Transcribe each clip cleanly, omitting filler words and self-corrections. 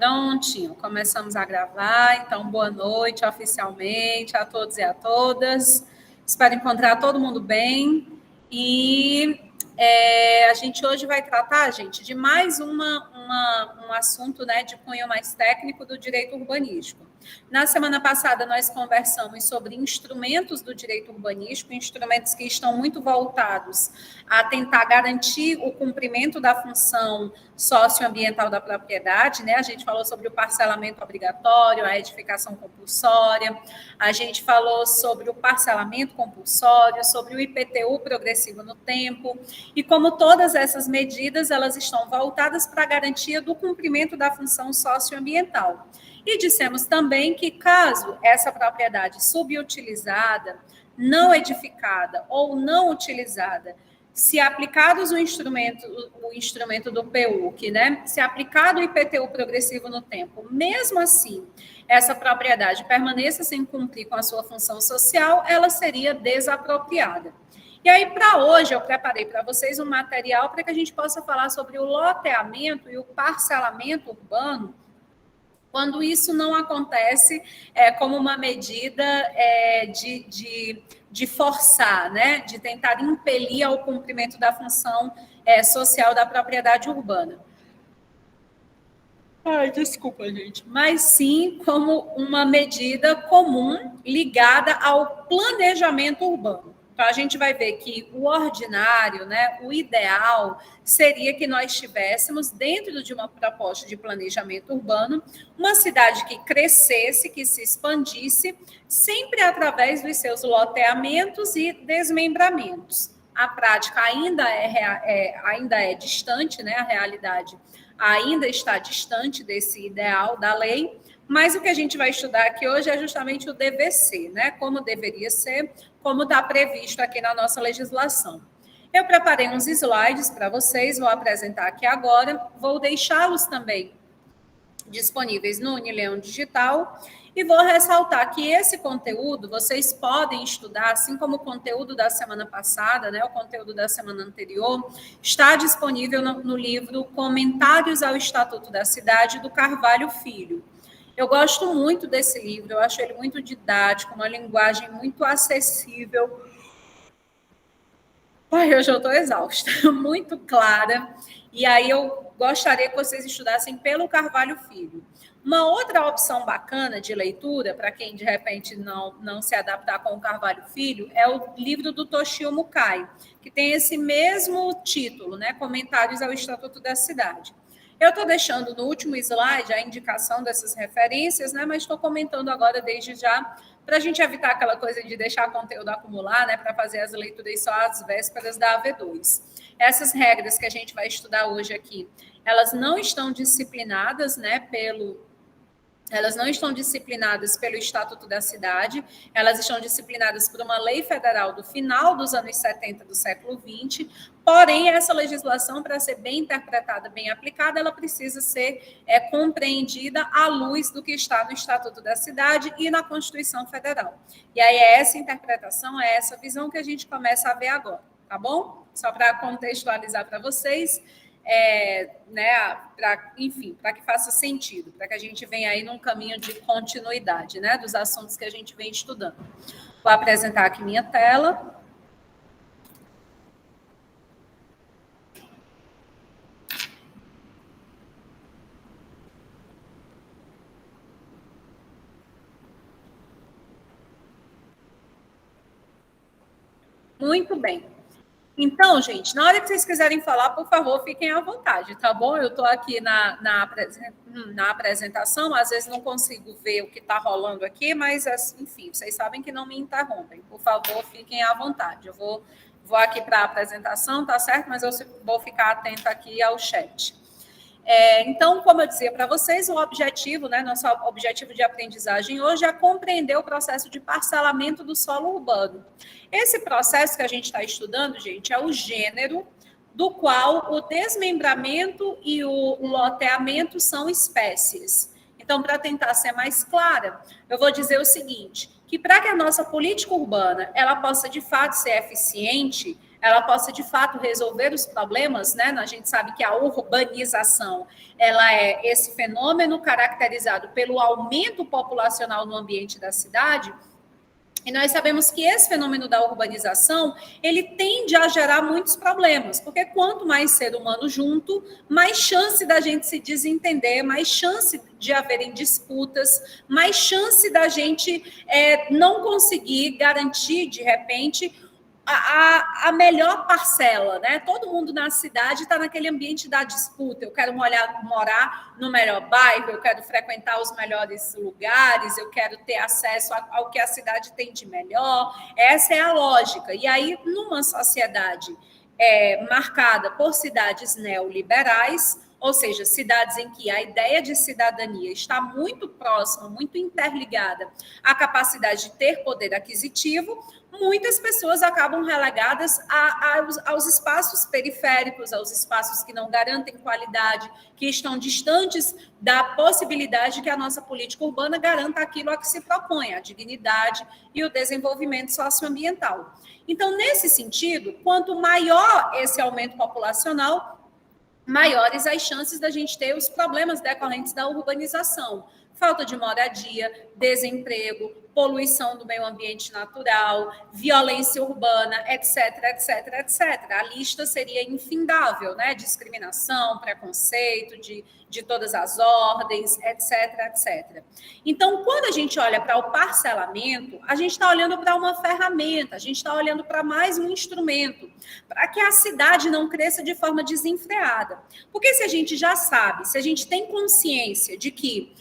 Prontinho, começamos a gravar, então boa noite oficialmente a todos e a todas. Espero encontrar todo mundo bem. E a gente hoje vai tratar, gente, de mais um assunto, né, de cunho mais técnico do direito urbanístico. Na semana passada, nós conversamos sobre instrumentos do direito urbanístico, instrumentos que estão muito voltados a tentar garantir o cumprimento da função socioambiental da propriedade, né? A gente falou sobre o parcelamento obrigatório, a edificação compulsória, a gente falou sobre o parcelamento compulsório, sobre o IPTU progressivo no tempo, e como todas essas medidas, elas estão voltadas para a garantia do cumprimento da função socioambiental. E dissemos também que, caso essa propriedade subutilizada, não edificada ou não utilizada, se aplicados o instrumento do PUC, né, se aplicado o IPTU progressivo no tempo, mesmo assim, essa propriedade permaneça sem cumprir com a sua função social, ela seria desapropriada. E aí, para hoje, eu preparei para vocês um material para que a gente possa falar sobre o loteamento e o parcelamento urbano, quando isso não acontece como uma medida de forçar, né, de tentar impelir ao cumprimento da função social da propriedade urbana. Ai, desculpa, gente. Mas sim como uma medida comum ligada ao planejamento urbano. Então, a gente vai ver que o ordinário, né, o ideal, seria que nós tivéssemos, dentro de uma proposta de planejamento urbano, uma cidade que crescesse, que se expandisse, sempre através dos seus loteamentos e desmembramentos. A prática ainda é distante, né, a realidade ainda está distante desse ideal da lei, mas o que a gente vai estudar aqui hoje é justamente o dever ser, né? Como deveria ser, como está previsto aqui na nossa legislação. Eu preparei uns slides para vocês, vou apresentar aqui agora, vou deixá-los também disponíveis no Unileão Digital e vou ressaltar que esse conteúdo vocês podem estudar, assim como o conteúdo da semana passada, né, o conteúdo da semana anterior, está disponível no livro Comentários ao Estatuto da Cidade, do Carvalho Filho. Eu gosto muito desse livro, eu acho ele muito didático, uma linguagem muito acessível. Ai, hoje eu estou exausta, muito clara. E aí eu gostaria que vocês estudassem pelo Carvalho Filho. Uma outra opção bacana de leitura, para quem de repente não se adaptar com o Carvalho Filho, é o livro do Toshio Mukai, que tem esse mesmo título, né? Comentários ao Estatuto da Cidade. Eu estou deixando no último slide a indicação dessas referências, né? Mas estou comentando agora desde já, para a gente evitar aquela coisa de deixar conteúdo acumular, né? Para fazer as leituras só às vésperas da AV2. Essas regras que a gente vai estudar hoje aqui, elas não estão disciplinadas, né? Elas não estão disciplinadas pelo Estatuto da Cidade, elas estão disciplinadas por uma lei federal do final dos anos 70 do século XX, porém, essa legislação, para ser bem interpretada, bem aplicada, ela precisa ser compreendida à luz do que está no Estatuto da Cidade e na Constituição Federal. E aí é essa interpretação, é essa visão que a gente começa a ver agora, tá bom? Só para contextualizar para vocês, né, para que faça sentido, para que a gente venha aí num caminho de continuidade, né, dos assuntos que a gente vem estudando. Vou apresentar aqui minha tela. Muito bem. Então, gente, na hora que vocês quiserem falar, por favor, fiquem à vontade, tá bom? Eu estou aqui na apresentação, às vezes não consigo ver o que está rolando aqui, mas, enfim, vocês sabem que não me interrompem. Por favor, fiquem à vontade. Eu vou aqui para a apresentação, tá certo? Mas eu vou ficar atenta aqui ao chat. Então, como eu dizia para vocês, o objetivo, né, nosso objetivo de aprendizagem hoje é compreender o processo de parcelamento do solo urbano. Esse processo que a gente está estudando, gente, é o gênero do qual o desmembramento e o loteamento são espécies. Então, para tentar ser mais clara, eu vou dizer o seguinte, que para que a nossa política urbana ela possa, de fato, ser eficiente, ela possa, de fato, resolver os problemas, né? A gente sabe que a urbanização, ela é esse fenômeno caracterizado pelo aumento populacional no ambiente da cidade. E nós sabemos que esse fenômeno da urbanização, ele tende a gerar muitos problemas, porque quanto mais ser humano junto, mais chance da gente se desentender, mais chance de haverem disputas, mais chance da gente não conseguir garantir, de repente, a melhor parcela, né? Todo mundo na cidade está naquele ambiente da disputa. Eu quero morar no melhor bairro, eu quero frequentar os melhores lugares, eu quero ter acesso ao que a cidade tem de melhor. Essa é a lógica. E aí, numa sociedade marcada por cidades neoliberais, ou seja, cidades em que a ideia de cidadania está muito próxima, muito interligada à capacidade de ter poder aquisitivo, muitas pessoas acabam relegadas aos espaços periféricos, aos espaços que não garantem qualidade, que estão distantes da possibilidade que a nossa política urbana garanta aquilo a que se propõe, a dignidade e o desenvolvimento socioambiental. Então, nesse sentido, quanto maior esse aumento populacional, maiores as chances da gente ter os problemas decorrentes da urbanização. Falta de moradia, desemprego, poluição do meio ambiente natural, violência urbana, etc, etc, etc. A lista seria infindável, né? Discriminação, preconceito de todas as ordens, etc, etc. Então, quando a gente olha para o parcelamento, a gente está olhando para uma ferramenta, a gente está olhando para mais um instrumento, para que a cidade não cresça de forma desenfreada. Porque se a gente já sabe, se a gente tem consciência de que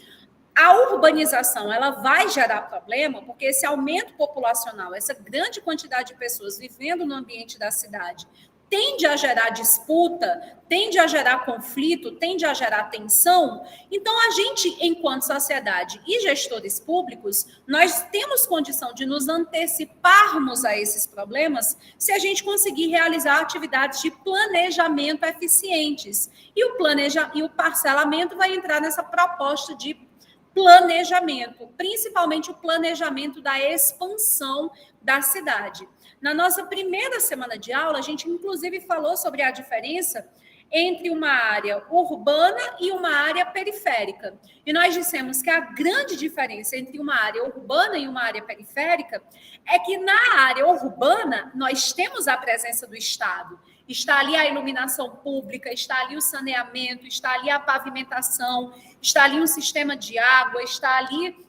a urbanização, ela vai gerar problema, porque esse aumento populacional, essa grande quantidade de pessoas vivendo no ambiente da cidade, tende a gerar disputa, tende a gerar conflito, tende a gerar tensão. Então, a gente, enquanto sociedade e gestores públicos, nós temos condição de nos anteciparmos a esses problemas se a gente conseguir realizar atividades de planejamento eficientes. E o parcelamento vai entrar nessa proposta de planejamento, principalmente o planejamento da expansão da cidade. Na nossa primeira semana de aula, a gente inclusive falou sobre a diferença entre uma área urbana e uma área periférica. E nós dissemos que a grande diferença entre uma área urbana e uma área periférica é que na área urbana nós temos a presença do Estado. Está ali a iluminação pública, está ali o saneamento, está ali a pavimentação, está ali um sistema de água, está ali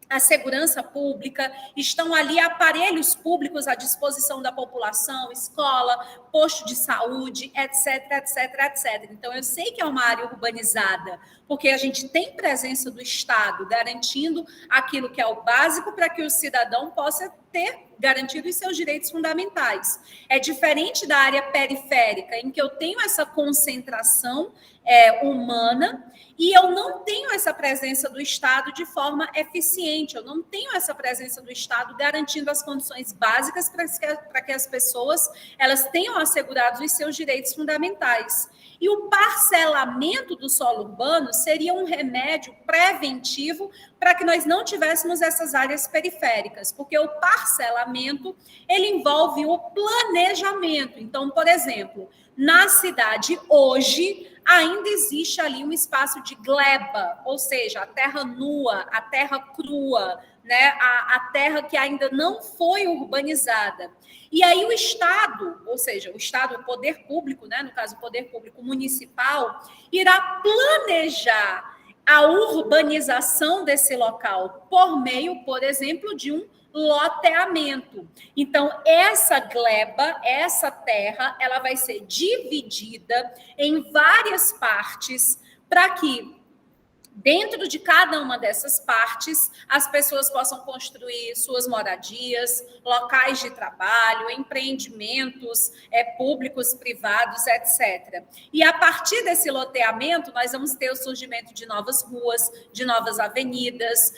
a segurança pública, estão ali aparelhos públicos à disposição da população, escola, posto de saúde, etc, etc, etc. Então, eu sei que é uma área urbanizada, porque a gente tem presença do Estado garantindo aquilo que é o básico para que o cidadão possa ter garantido os seus direitos fundamentais. É diferente da área periférica, em que eu tenho essa concentração humana e eu não tenho essa presença do Estado de forma eficiente, eu não tenho essa presença do Estado garantindo as condições básicas para que as pessoas elas tenham assegurados os seus direitos fundamentais. E o parcelamento do solo urbano seria um remédio preventivo para que nós não tivéssemos essas áreas periféricas, porque o parcelamento, ele envolve o planejamento. Então, por exemplo, na cidade hoje, ainda existe ali um espaço de gleba, ou seja, a terra nua, a terra crua, né? A terra que ainda não foi urbanizada. E aí o Estado, ou seja, o Estado, o poder público, né? No caso, o poder público municipal, irá planejar a urbanização desse local por meio, por exemplo, de um loteamento. Então, essa gleba, essa terra, ela vai ser dividida em várias partes para que dentro de cada uma dessas partes, as pessoas possam construir suas moradias, locais de trabalho, empreendimentos públicos, privados, etc. E a partir desse loteamento, nós vamos ter o surgimento de novas ruas, de novas avenidas,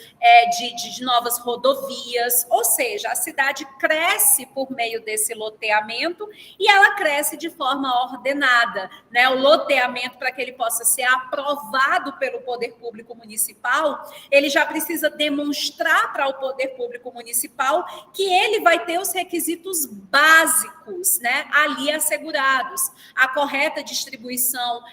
de novas rodovias, ou seja, a cidade cresce por meio desse loteamento e ela cresce de forma ordenada, né? O loteamento, para que ele possa ser aprovado pelo poder público público municipal, ele já precisa demonstrar para o poder público municipal que ele vai ter os requisitos básicos, né, ali assegurados, a correta distribuição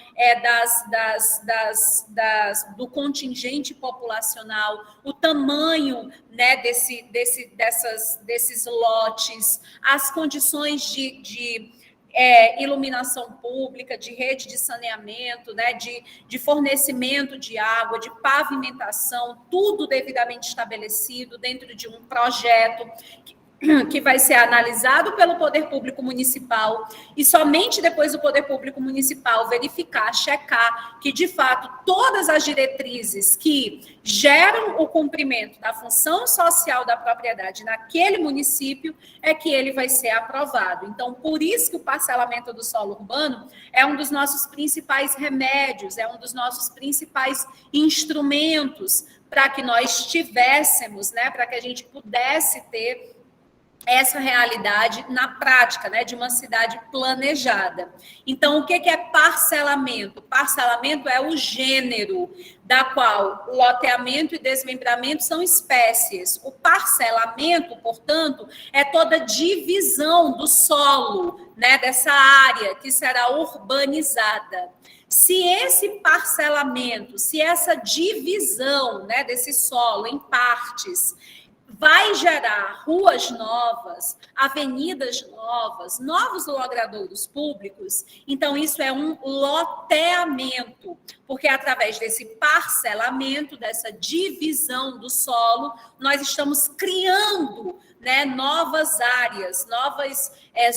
do contingente populacional, o tamanho, né, desses lotes, as condições de iluminação pública, de rede de saneamento, né, de fornecimento de água, de pavimentação, tudo devidamente estabelecido dentro de um projeto que vai ser analisado pelo Poder Público Municipal e somente depois o Poder Público Municipal verificar, checar que, de fato, todas as diretrizes que geram o cumprimento da função social da propriedade naquele município é que ele vai ser aprovado. Então, por isso que o parcelamento do solo urbano é um dos nossos principais remédios, é um dos nossos principais instrumentos para que nós tivéssemos, né, para que a gente pudesse ter essa realidade na prática, né, de uma cidade planejada. Então, o que é parcelamento? Parcelamento é o gênero da qual loteamento e desmembramento são espécies. O parcelamento, portanto, é toda divisão do solo, né, dessa área que será urbanizada. Se esse parcelamento, se essa divisão, né, desse solo em partes vai gerar ruas novas, avenidas novas, novos logradouros públicos, então isso é um loteamento, porque através desse parcelamento, dessa divisão do solo, nós estamos criando, né, novas áreas, novas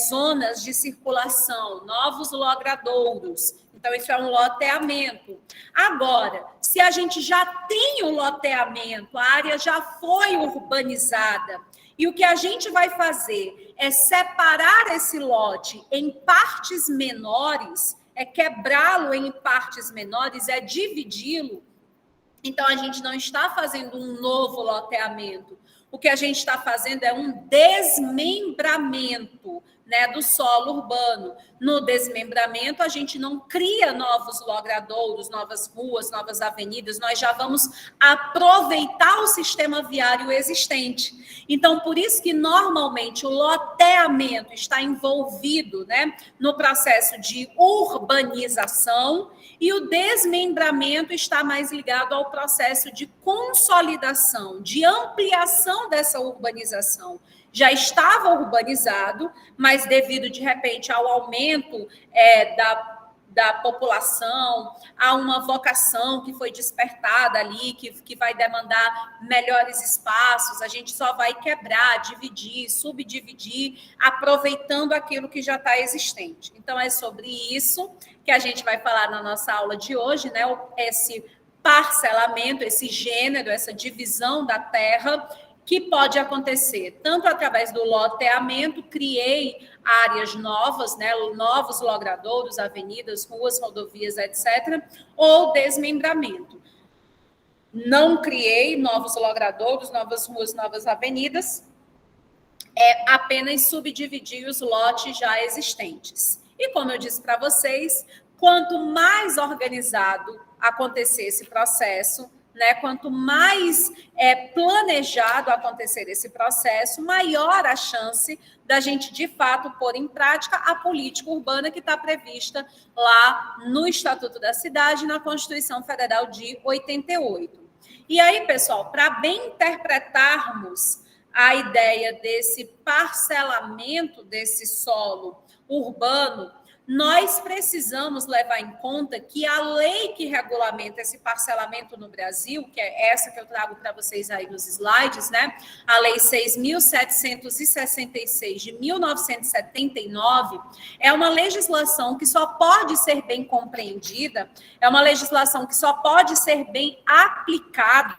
zonas de circulação, novos logradouros. Então, isso é um loteamento. Agora, se a gente já tem o loteamento, a área já foi urbanizada, e o que a gente vai fazer é separar esse lote em partes menores, é quebrá-lo em partes menores, é dividi-lo. Então, a gente não está fazendo um novo loteamento. O que a gente está fazendo é um desmembramento, né, do solo urbano. No desmembramento, a gente não cria novos logradouros, novas ruas, novas avenidas, nós já vamos aproveitar o sistema viário existente. Então, por isso que normalmente o loteamento está envolvido, né, no processo de urbanização, e o desmembramento está mais ligado ao processo de consolidação, de ampliação dessa urbanização. Já estava urbanizado, mas devido, de repente, ao aumento da população, a uma vocação que foi despertada ali, que vai demandar melhores espaços, a gente só vai quebrar, dividir, subdividir, aproveitando aquilo que já está existente. Então, é sobre isso que a gente vai falar na nossa aula de hoje, né? Esse parcelamento, esse gênero, essa divisão da terra, que pode acontecer tanto através do loteamento, criei áreas novas, né, novos logradouros, avenidas, ruas, rodovias, etc., ou desmembramento. Não criei novos logradouros, novas ruas, novas avenidas, é apenas subdividir os lotes já existentes. E como eu disse para vocês, quanto mais organizado acontecer esse processo, né, quanto mais planejado acontecer esse processo, maior a chance da gente, de fato, pôr em prática a política urbana que está prevista lá no Estatuto da Cidade, na Constituição Federal de 88. E aí, pessoal, para bem interpretarmos a ideia desse parcelamento desse solo urbano, nós precisamos levar em conta que a lei que regulamenta esse parcelamento no Brasil, que é essa que eu trago para vocês aí nos slides, né? A Lei 6.766 de 1979, é uma legislação que só pode ser bem compreendida, é uma legislação que só pode ser bem aplicada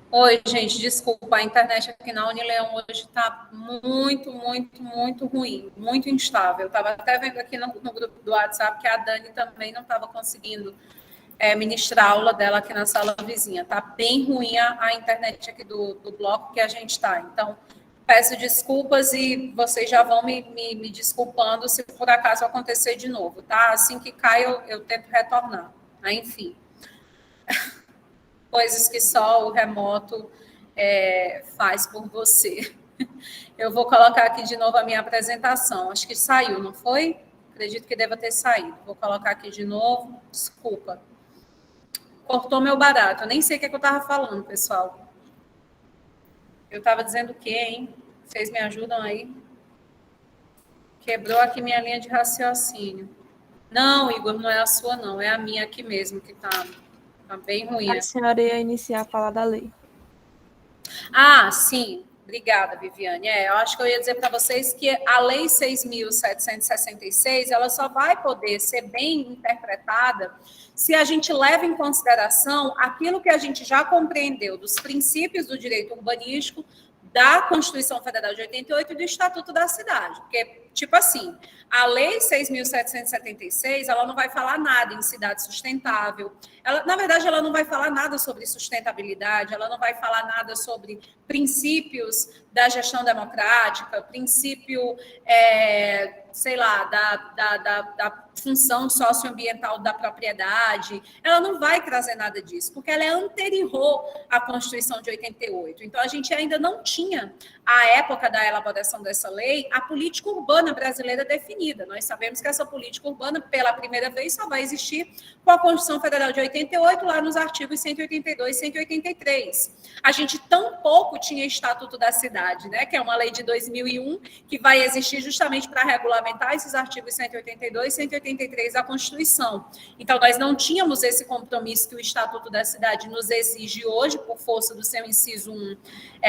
Oi, gente, desculpa, a internet aqui na Unileão hoje está muito, muito, muito ruim, muito instável. Estava até vendo aqui no grupo do WhatsApp que a Dani também não estava conseguindo ministrar a aula dela aqui na sala vizinha. Está bem ruim a internet aqui do bloco que a gente está. Então, peço desculpas e vocês já vão me desculpando se por acaso acontecer de novo, tá? Assim que cai, eu tento retornar. Enfim, coisas que só o remoto faz por você. Eu vou colocar aqui de novo a minha apresentação. Acho que saiu, não foi? Acredito que deva ter saído. Vou colocar aqui de novo. Desculpa. Cortou meu barato. Eu nem sei o que eu estava falando, pessoal. Eu estava dizendo o quê, hein? Vocês me ajudam aí? Quebrou aqui minha linha de raciocínio. Não, Igor, não é a sua, não. É a minha aqui mesmo, que tá bem ruim. A senhora ia iniciar a falar da lei. Ah, sim. Obrigada, Viviane. Eu acho que eu ia dizer para vocês que a Lei 6.766, ela só vai poder ser bem interpretada se a gente leva em consideração aquilo que a gente já compreendeu dos princípios do direito urbanístico, da Constituição Federal de 88 e do Estatuto da Cidade. Porque, tipo assim, a Lei 6.776, ela não vai falar nada em cidade sustentável. Na verdade, ela não vai falar nada sobre sustentabilidade, ela não vai falar nada sobre princípios da gestão democrática, princípio, sei lá, da função socioambiental da propriedade. Ela não vai trazer nada disso, porque ela é anterior à Constituição de 88. Então, a gente ainda não tinha, à época da elaboração dessa lei, a política urbana brasileira definida. Nós sabemos que essa política urbana, pela primeira vez, só vai existir com a Constituição Federal de 88, lá nos artigos 182 e 183. A gente tampouco tinha Estatuto da Cidade, né, que é uma lei de 2001, que vai existir justamente para regulamentar esses artigos 182 e 183 da Constituição. Então, nós não tínhamos esse compromisso que o Estatuto da Cidade nos exige hoje, por força do seu inciso 1,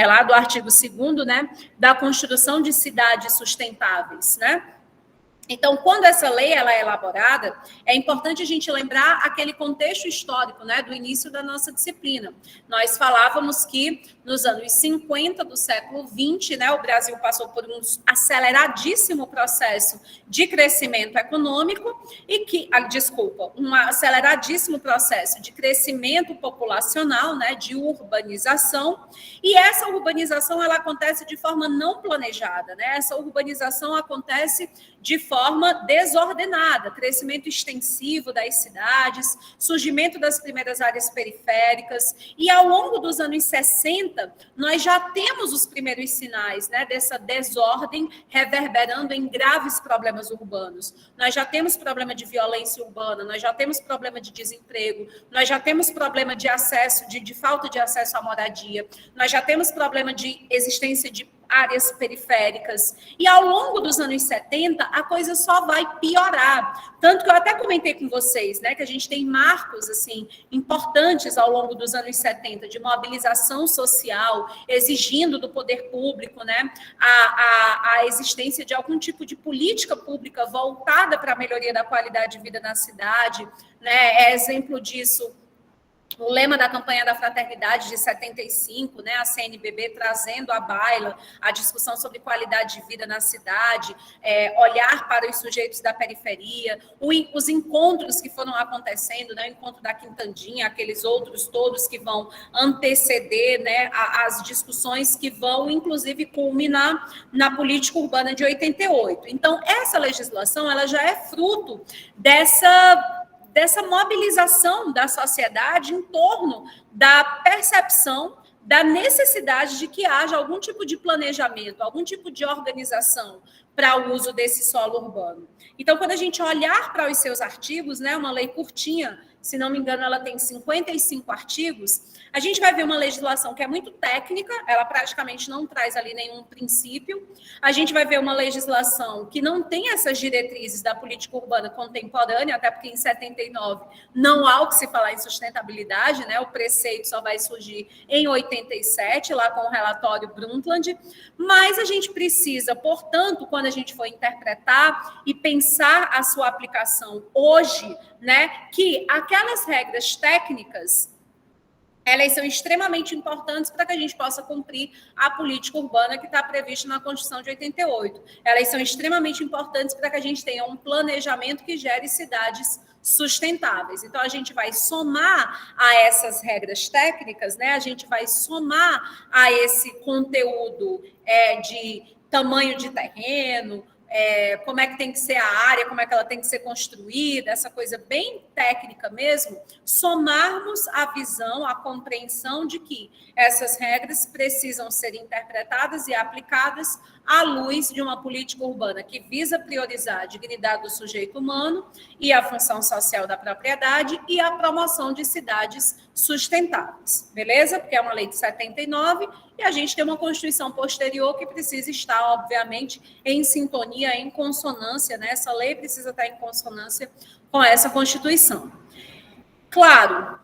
lá do artigo 2º, né, da construção de cidades sustentáveis, né? Então, quando essa lei ela é elaborada, é importante a gente lembrar aquele contexto histórico, né, do início da nossa disciplina. Nós falávamos que nos anos 50 do século 20, né, o Brasil passou por um aceleradíssimo processo de crescimento econômico um aceleradíssimo processo de crescimento populacional, né, de urbanização, e essa urbanização ela acontece de forma não planejada, né? Essa urbanização acontece de forma desordenada, crescimento extensivo das cidades, surgimento das primeiras áreas periféricas, e ao longo dos anos 60, nós já temos os primeiros sinais, né, dessa desordem reverberando em graves problemas urbanos. Nós já temos problema de violência urbana, nós já temos problema de desemprego, nós já temos problema de acesso, de falta de acesso à moradia, nós já temos problema de existência de áreas periféricas. E ao longo dos anos 70, a coisa só vai piorar. Tanto que eu até comentei com vocês, né, que a gente tem marcos assim importantes ao longo dos anos 70 de mobilização social, exigindo do poder público, né, a existência de algum tipo de política pública voltada para a melhoria da qualidade de vida na cidade, né? Exemplo disso o lema da campanha da fraternidade de 75, né, a CNBB trazendo à baila a discussão sobre qualidade de vida na cidade, olhar para os sujeitos da periferia, os encontros que foram acontecendo, né, o encontro da Quintandinha, aqueles outros todos que vão anteceder, né, as discussões que vão, inclusive, culminar na política urbana de 88. Então, essa legislação ela já é fruto dessa mobilização da sociedade em torno da percepção da necessidade de que haja algum tipo de planejamento, algum tipo de organização para o uso desse solo urbano. Então, quando a gente olhar para os seus artigos, né, uma lei curtinha, se não me engano, ela tem 55 artigos, a gente vai ver uma legislação que é muito técnica, ela praticamente não traz ali nenhum princípio. A gente vai ver uma legislação que não tem essas diretrizes da política urbana contemporânea, até porque em 79 não há o que se falar em sustentabilidade, né? O preceito só vai surgir em 87, lá com o relatório Brundtland. Mas a gente precisa, portanto, quando a gente for interpretar e pensar a sua aplicação hoje, né, que aquelas regras técnicas elas são extremamente importantes para que a gente possa cumprir a política urbana que está prevista na Constituição de 88. Elas são extremamente importantes para que a gente tenha um planejamento que gere cidades sustentáveis. Então, a gente vai somar a essas regras técnicas, né? A gente vai somar a esse conteúdo de tamanho de terreno, como é que tem que ser a área, como é que ela tem que ser construída, essa coisa bem técnica mesmo, somarmos a visão, a compreensão de que essas regras precisam ser interpretadas e aplicadas à luz de uma política urbana que visa priorizar a dignidade do sujeito humano e a função social da propriedade e a promoção de cidades sustentáveis, beleza? Porque é uma lei de 79 e a gente tem uma Constituição posterior que precisa estar, obviamente, em sintonia, em consonância, né? Essa lei precisa estar em consonância com essa Constituição. Claro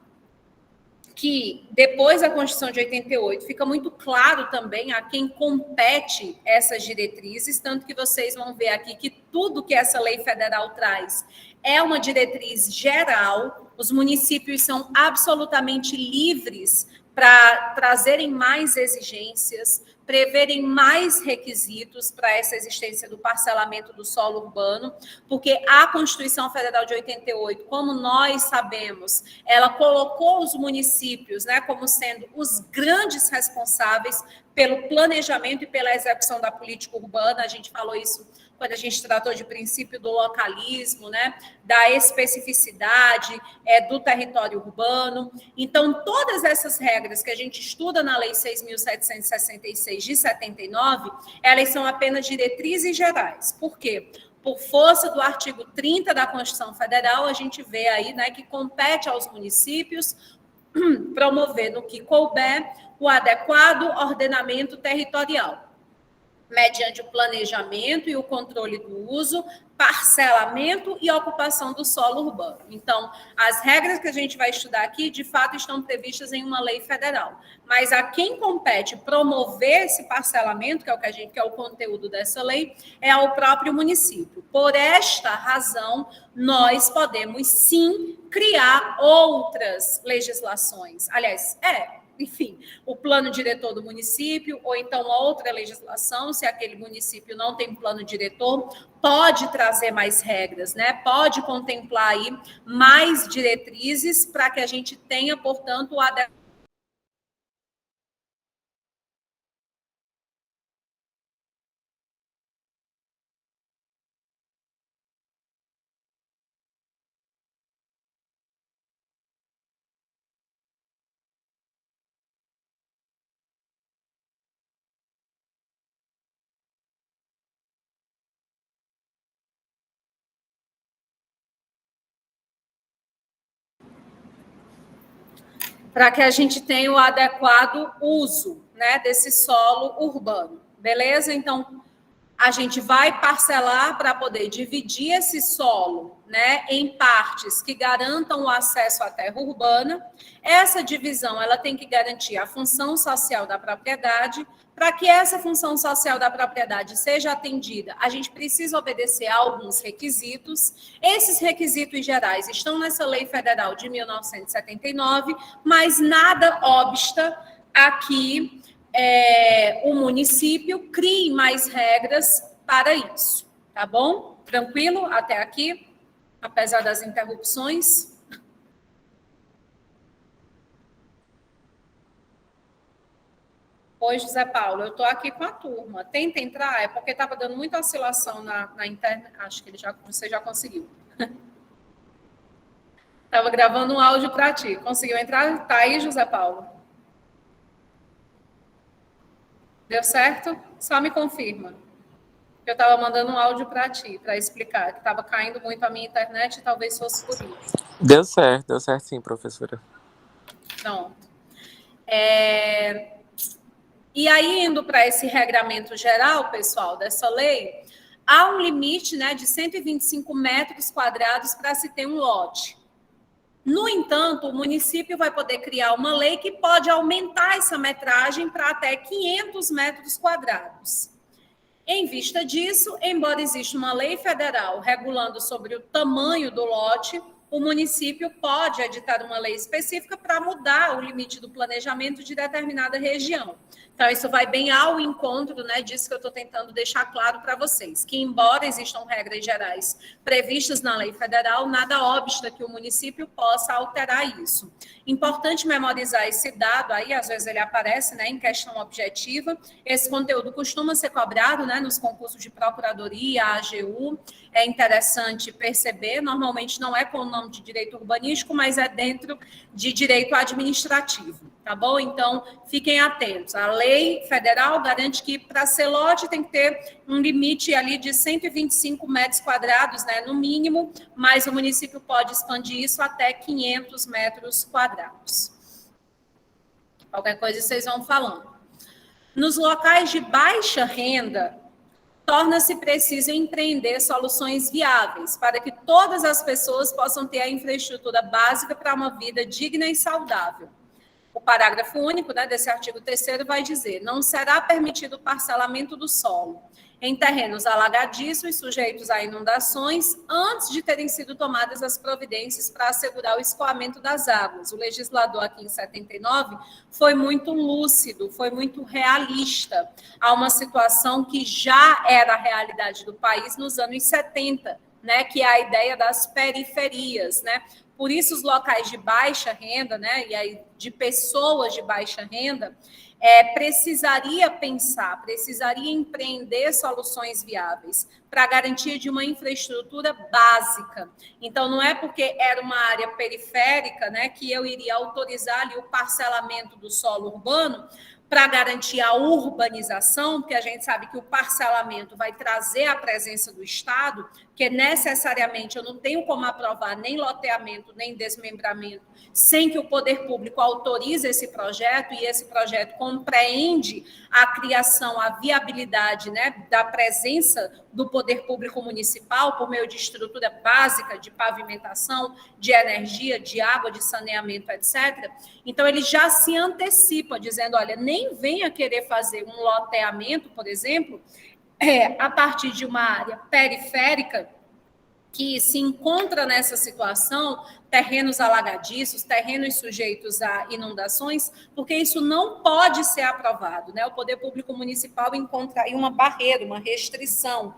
que depois da Constituição de 88 fica muito claro também a quem compete essas diretrizes, tanto que vocês vão ver aqui que tudo que essa lei federal traz é uma diretriz geral, os municípios são absolutamente livres para trazerem mais exigências, preverem mais requisitos para essa existência do parcelamento do solo urbano, porque a Constituição Federal de 88, como nós sabemos, ela colocou os municípios, né, como sendo os grandes responsáveis pelo planejamento e pela execução da política urbana. A gente falou isso quando a gente tratou de princípio do localismo, né, da especificidade do território urbano. Então, todas essas regras que a gente estuda na Lei 6.766 de 79, elas são apenas diretrizes gerais. Por quê? Por força do artigo 30 da Constituição Federal, a gente vê aí, né, que compete aos municípios promover no que couber o adequado ordenamento territorial, mediante o planejamento e o controle do uso, parcelamento e ocupação do solo urbano. Então, as regras que a gente vai estudar aqui, de fato, estão previstas em uma lei federal. Mas a quem compete promover esse parcelamento, que é o conteúdo dessa lei, é ao próprio município. Por esta razão, nós podemos, sim, criar outras legislações. Aliás, enfim, o plano diretor do município, ou então outra legislação, se aquele município não tem plano diretor, pode trazer mais regras, né? Pode contemplar aí mais diretrizes para que a gente tenha, portanto, o adequado. Para que a gente tenha o adequado uso, né, desse solo urbano, beleza? Então, a gente vai parcelar para poder dividir esse solo, né, em partes que garantam o acesso à terra urbana. Essa divisão, ela tem que garantir a função social da propriedade. Para que essa função social da propriedade seja atendida, a gente precisa obedecer a alguns requisitos. Esses requisitos gerais estão nessa Lei Federal de 1979, mas nada obsta a que o município crie mais regras para isso, tá bom? Tranquilo até aqui, apesar das interrupções? Oi, José Paulo, eu estou aqui com a turma. Tenta entrar, é porque estava dando muita oscilação na internet. Acho que você já conseguiu. Estava gravando um áudio para ti. Conseguiu entrar? Tá aí, José Paulo? Deu certo? Só me confirma. Eu estava mandando um áudio para ti, para explicar, que estava caindo muito a minha internet e talvez fosse por isso. Deu certo sim, professora. Pronto. E aí, indo para esse regramento geral, pessoal, dessa lei, há um limite, né, de 125 metros quadrados para se ter um lote. No entanto, o município vai poder criar uma lei que pode aumentar essa metragem para até 500 metros quadrados. Em vista disso, embora exista uma lei federal regulando sobre o tamanho do lote, o município pode editar uma lei específica para mudar o limite do planejamento de determinada região. Então, isso vai bem ao encontro, né, disso que eu estou tentando deixar claro para vocês, que embora existam regras gerais previstas na lei federal, nada obsta que o município possa alterar isso. Importante memorizar esse dado aí, às vezes ele aparece, né, em questão objetiva. Esse conteúdo costuma ser cobrado, né, nos concursos de procuradoria, AGU. É interessante perceber, normalmente não é com o nome de direito urbanístico, mas é dentro de direito administrativo, tá bom? Então, fiquem atentos. A lei federal garante que para ser lote tem que ter um limite ali de 125 metros quadrados, né, no mínimo, mas o município pode expandir isso até 500 metros quadrados. Qualquer coisa vocês vão falando. Nos locais de baixa renda, torna-se preciso empreender soluções viáveis para que todas as pessoas possam ter a infraestrutura básica para uma vida digna e saudável. O parágrafo único, né, desse artigo 3º vai dizer: não será permitido o parcelamento do solo em terrenos alagadiços sujeitos a inundações antes de terem sido tomadas as providências para assegurar o escoamento das águas. O legislador aqui em 79 foi muito lúcido, foi muito realista a uma situação que já era a realidade do país nos anos 70, né, que é a ideia das periferias, né? Por isso, os locais de baixa renda, né, e aí de pessoas de baixa renda, precisaria pensar, precisaria empreender soluções viáveis para a garantia de uma infraestrutura básica. Então, não é porque era uma área periférica, né, que eu iria autorizar ali o parcelamento do solo urbano para garantir a urbanização, porque a gente sabe que o parcelamento vai trazer a presença do Estado, que necessariamente eu não tenho como aprovar nem loteamento, nem desmembramento, sem que o poder público autorize esse projeto, e esse projeto compreende a criação, a viabilidade, né, da presença do poder público municipal por meio de estrutura básica, de pavimentação, de energia, de água, de saneamento, etc. Então, ele já se antecipa, dizendo, olha, nem venha querer fazer um loteamento, por exemplo, a partir de uma área periférica que se encontra nessa situação, terrenos alagadiços, terrenos sujeitos a inundações, porque isso não pode ser aprovado, né? O poder público municipal encontra aí uma barreira, uma restrição,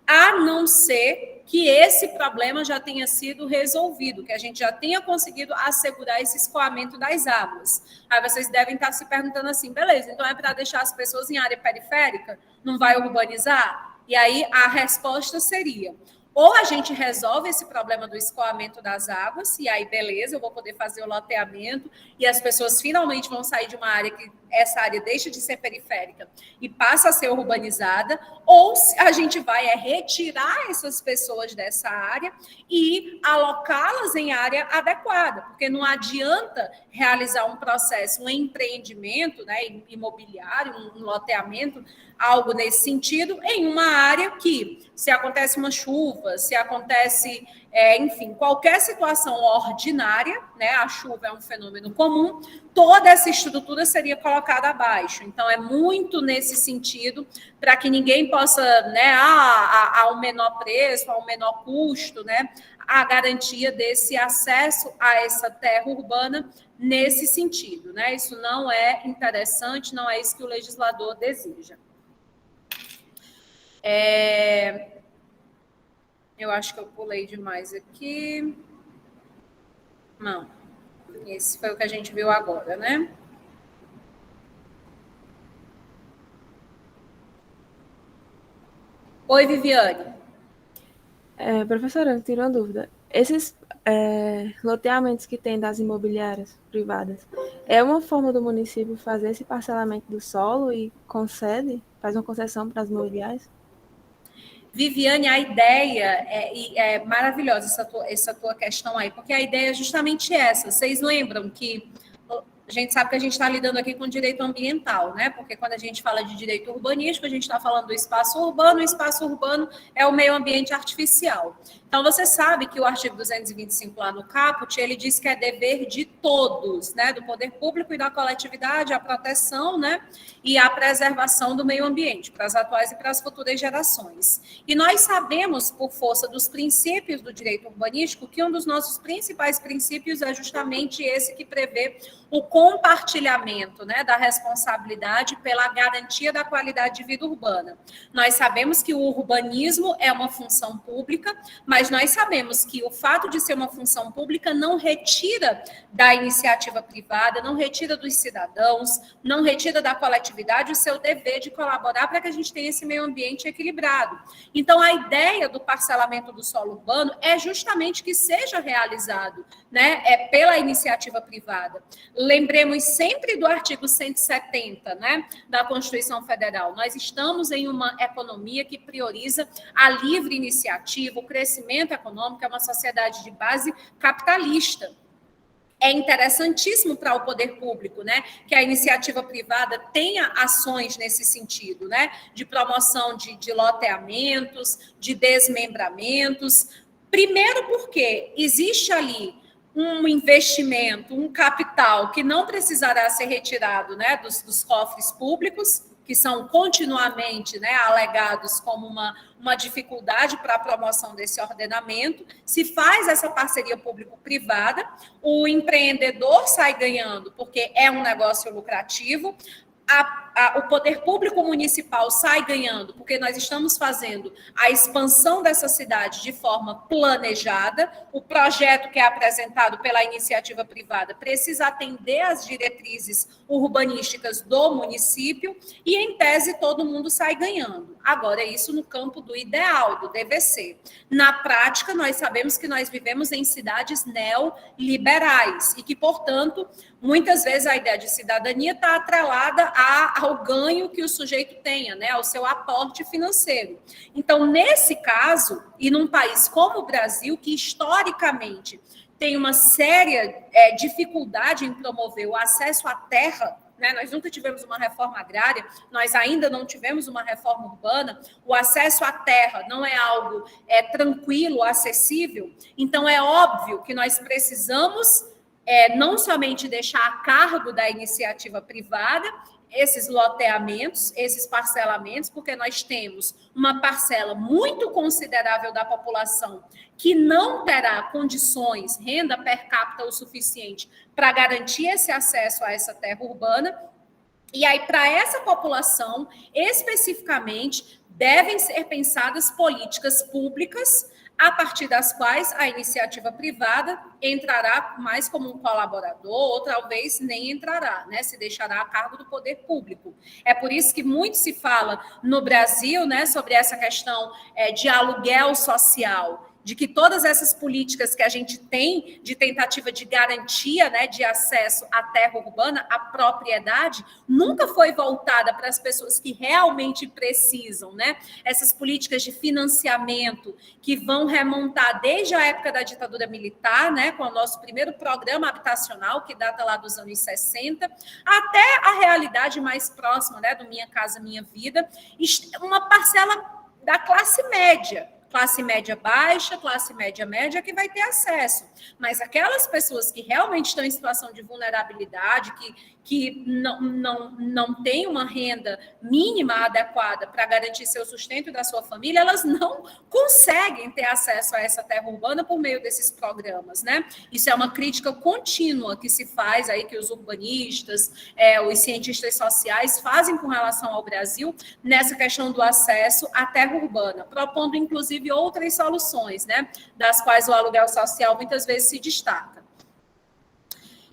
a não ser que esse problema já tenha sido resolvido, que a gente já tenha conseguido assegurar esse escoamento das águas. Aí vocês devem estar se perguntando assim, beleza, então é para deixar as pessoas em área periférica? Não vai urbanizar? E aí a resposta seria: ou a gente resolve esse problema do escoamento das águas, e aí, beleza, eu vou poder fazer o loteamento, e as pessoas finalmente vão sair de uma área que essa área deixa de ser periférica e passa a ser urbanizada, ou a gente vai retirar essas pessoas dessa área e alocá-las em área adequada, porque não adianta realizar um processo, um empreendimento, né, imobiliário, um loteamento, algo nesse sentido, em uma área que, se acontece uma chuva, se acontece, enfim, qualquer situação ordinária, né, a chuva é um fenômeno comum, toda essa estrutura seria colocada abaixo. Então, é muito nesse sentido, para que ninguém possa, né, ao menor preço, ao menor custo, né, a garantia desse acesso a essa terra urbana nesse sentido, né? Isso não é interessante, não é isso que o legislador deseja. Eu acho que eu pulei demais aqui. Não. Esse foi o que a gente viu agora, né? Oi, Viviane. Professora, eu tenho uma dúvida. Esses loteamentos que tem das imobiliárias privadas, é uma forma do município fazer esse parcelamento do solo e faz uma concessão para as imobiliárias? Viviane, a ideia é maravilhosa, essa tua questão aí, porque a ideia é justamente essa. Vocês lembram que A gente sabe que a gente está lidando aqui com direito ambiental, né? Porque quando a gente fala de direito urbanístico, a gente está falando do espaço urbano, o espaço urbano é o meio ambiente artificial. Então, você sabe que o artigo 225 lá no caput, ele diz que é dever de todos, né? Do poder público e da coletividade, a proteção, né? E a preservação do meio ambiente, para as atuais e para as futuras gerações. E nós sabemos, por força dos princípios do direito urbanístico, que um dos nossos principais princípios é justamente esse que prevê o compartilhamento, né, da responsabilidade pela garantia da qualidade de vida urbana. Nós sabemos que o urbanismo é uma função pública, mas nós sabemos que o fato de ser uma função pública não retira da iniciativa privada, não retira dos cidadãos, não retira da coletividade o seu dever de colaborar para que a gente tenha esse meio ambiente equilibrado. Então, a ideia do parcelamento do solo urbano é justamente que seja realizado, né, pela iniciativa privada. Lembremos sempre do artigo 170, né, da Constituição Federal. Nós estamos em uma economia que prioriza a livre iniciativa, o crescimento econômico, é uma sociedade de base capitalista. É interessantíssimo para o poder público, né, que a iniciativa privada tenha ações nesse sentido, né, de promoção de loteamentos, de desmembramentos. Primeiro porque existe ali um investimento, um capital que não precisará ser retirado, né, dos cofres públicos, que são continuamente, né, alegados como uma dificuldade para a promoção desse ordenamento. Se faz essa parceria público-privada, o empreendedor sai ganhando, porque é um negócio lucrativo, o poder público municipal sai ganhando, porque nós estamos fazendo a expansão dessa cidade de forma planejada. O projeto que é apresentado pela iniciativa privada precisa atender às diretrizes urbanísticas do município e, em tese, todo mundo sai ganhando. Agora, isso no campo do ideal, do DVC. Na prática, nós sabemos que nós vivemos em cidades neoliberais e que, portanto, muitas vezes a ideia de cidadania está atrelada ao ganho que o sujeito tenha, né, ao seu aporte financeiro. Então, nesse caso, e num país como o Brasil, que historicamente tem uma séria dificuldade em promover o acesso à terra, né, nós nunca tivemos uma reforma agrária, nós ainda não tivemos uma reforma urbana, o acesso à terra não é algo tranquilo, acessível, então é óbvio que nós precisamos não somente deixar a cargo da iniciativa privada esses loteamentos, esses parcelamentos, porque nós temos uma parcela muito considerável da população que não terá condições, renda per capita o suficiente para garantir esse acesso a essa terra urbana. E aí, para essa população, especificamente, devem ser pensadas políticas públicas a partir das quais a iniciativa privada entrará mais como um colaborador, ou talvez nem entrará, né? Se deixará a cargo do poder público. É por isso que muito se fala no Brasil, né, sobre essa questão de aluguel social, de que todas essas políticas que a gente tem de tentativa de garantia, né, de acesso à terra urbana, à propriedade, nunca foi voltada para as pessoas que realmente precisam, né? Essas políticas de financiamento que vão remontar desde a época da ditadura militar, né, com o nosso primeiro programa habitacional, que data lá dos anos 60, até a realidade mais próxima, né, do Minha Casa Minha Vida, uma parcela da classe média baixa, classe média média, que vai ter acesso. Mas aquelas pessoas que realmente estão em situação de vulnerabilidade, que não têm uma renda mínima adequada para garantir seu sustento e da sua família, elas não conseguem ter acesso a essa terra urbana por meio desses programas, né? Isso é uma crítica contínua que se faz aí, que os urbanistas, os cientistas sociais fazem com relação ao Brasil nessa questão do acesso à terra urbana, propondo, inclusive, outras soluções, né? Das quais o aluguel social muitas vezes se destaca.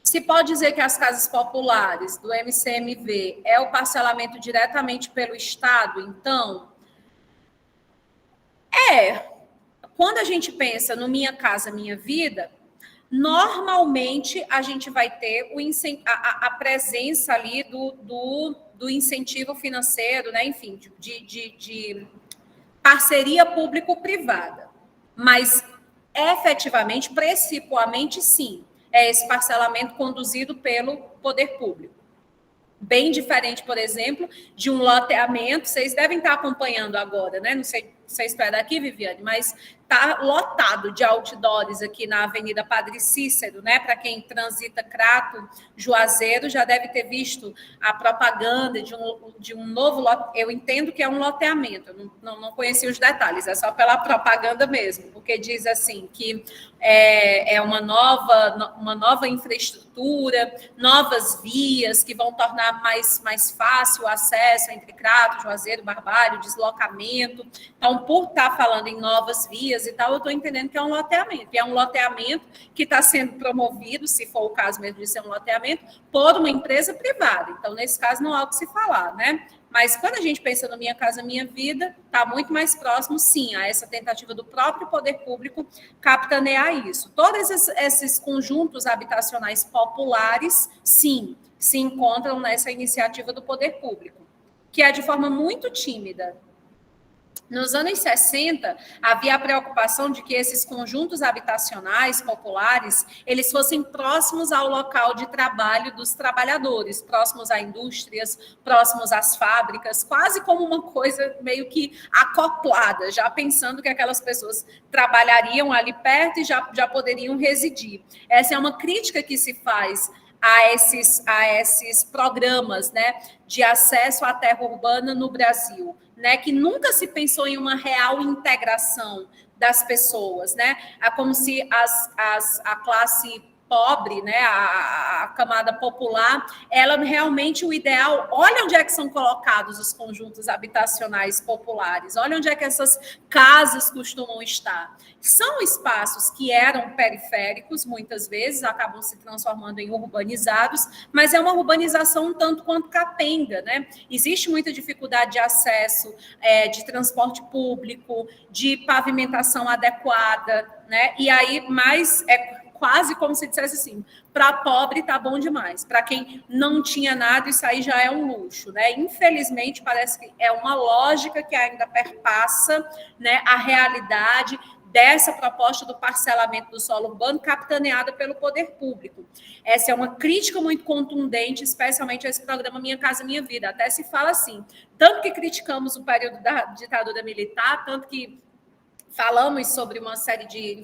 Se pode dizer que as casas populares do MCMV é o parcelamento diretamente pelo Estado, então, quando a gente pensa no Minha Casa Minha Vida, normalmente a gente vai ter a presença ali do incentivo financeiro, né? Enfim, de parceria público-privada. Mas, efetivamente, principalmente, sim, é esse parcelamento conduzido pelo poder público. Bem diferente, por exemplo, de um loteamento. Vocês devem estar acompanhando agora, né? Não sei se você está daqui, Viviane, mas está lotado de outdoors aqui na Avenida Padre Cícero, né? Para quem transita Crato, Juazeiro, já deve ter visto a propaganda de um novo lote. Eu entendo que é um loteamento, eu não conheci os detalhes, é só pela propaganda mesmo, porque diz assim que é uma nova infraestrutura, novas vias que vão tornar mais fácil o acesso entre Crato, Juazeiro, Barbalho, deslocamento. Então, por estar falando em novas vias e tal, eu estou entendendo que é um loteamento. E é um loteamento que está sendo promovido, se for o caso mesmo de ser um loteamento, por uma empresa privada. Então, nesse caso, não há o que se falar, né? Mas quando a gente pensa no Minha Casa Minha Vida, está muito mais próximo, sim, a essa tentativa do próprio poder público capitanear isso. Todos esses conjuntos habitacionais populares, sim, se encontram nessa iniciativa do poder público, que é de forma muito tímida. Nos anos 60, havia a preocupação de que esses conjuntos habitacionais populares, eles fossem próximos ao local de trabalho dos trabalhadores, próximos a indústrias, próximos às fábricas, quase como uma coisa meio que acoplada, já pensando que aquelas pessoas trabalhariam ali perto e já poderiam residir. Essa é uma crítica que se faz a esses programas, né, de acesso à terra urbana no Brasil, né, que nunca se pensou em uma real integração das pessoas, né? É como se a classe pobre, né, a camada popular, ela realmente o ideal, olha onde é que são colocados os conjuntos habitacionais populares, olha onde é que essas casas costumam estar. São espaços que eram periféricos, muitas vezes, acabam se transformando em urbanizados, mas é uma urbanização um tanto quanto capenga, né? Existe muita dificuldade de acesso, de transporte público, de pavimentação adequada, né? E aí, mais quase como se dissesse assim, para pobre está bom demais, para quem não tinha nada, isso aí já é um luxo, né? Infelizmente, parece que é uma lógica que ainda perpassa, né, a realidade dessa proposta do parcelamento do solo urbano capitaneada pelo poder público. Essa é uma crítica muito contundente, especialmente a esse programa Minha Casa Minha Vida. Até se fala assim, tanto que criticamos o período da ditadura militar, tanto que falamos sobre uma série de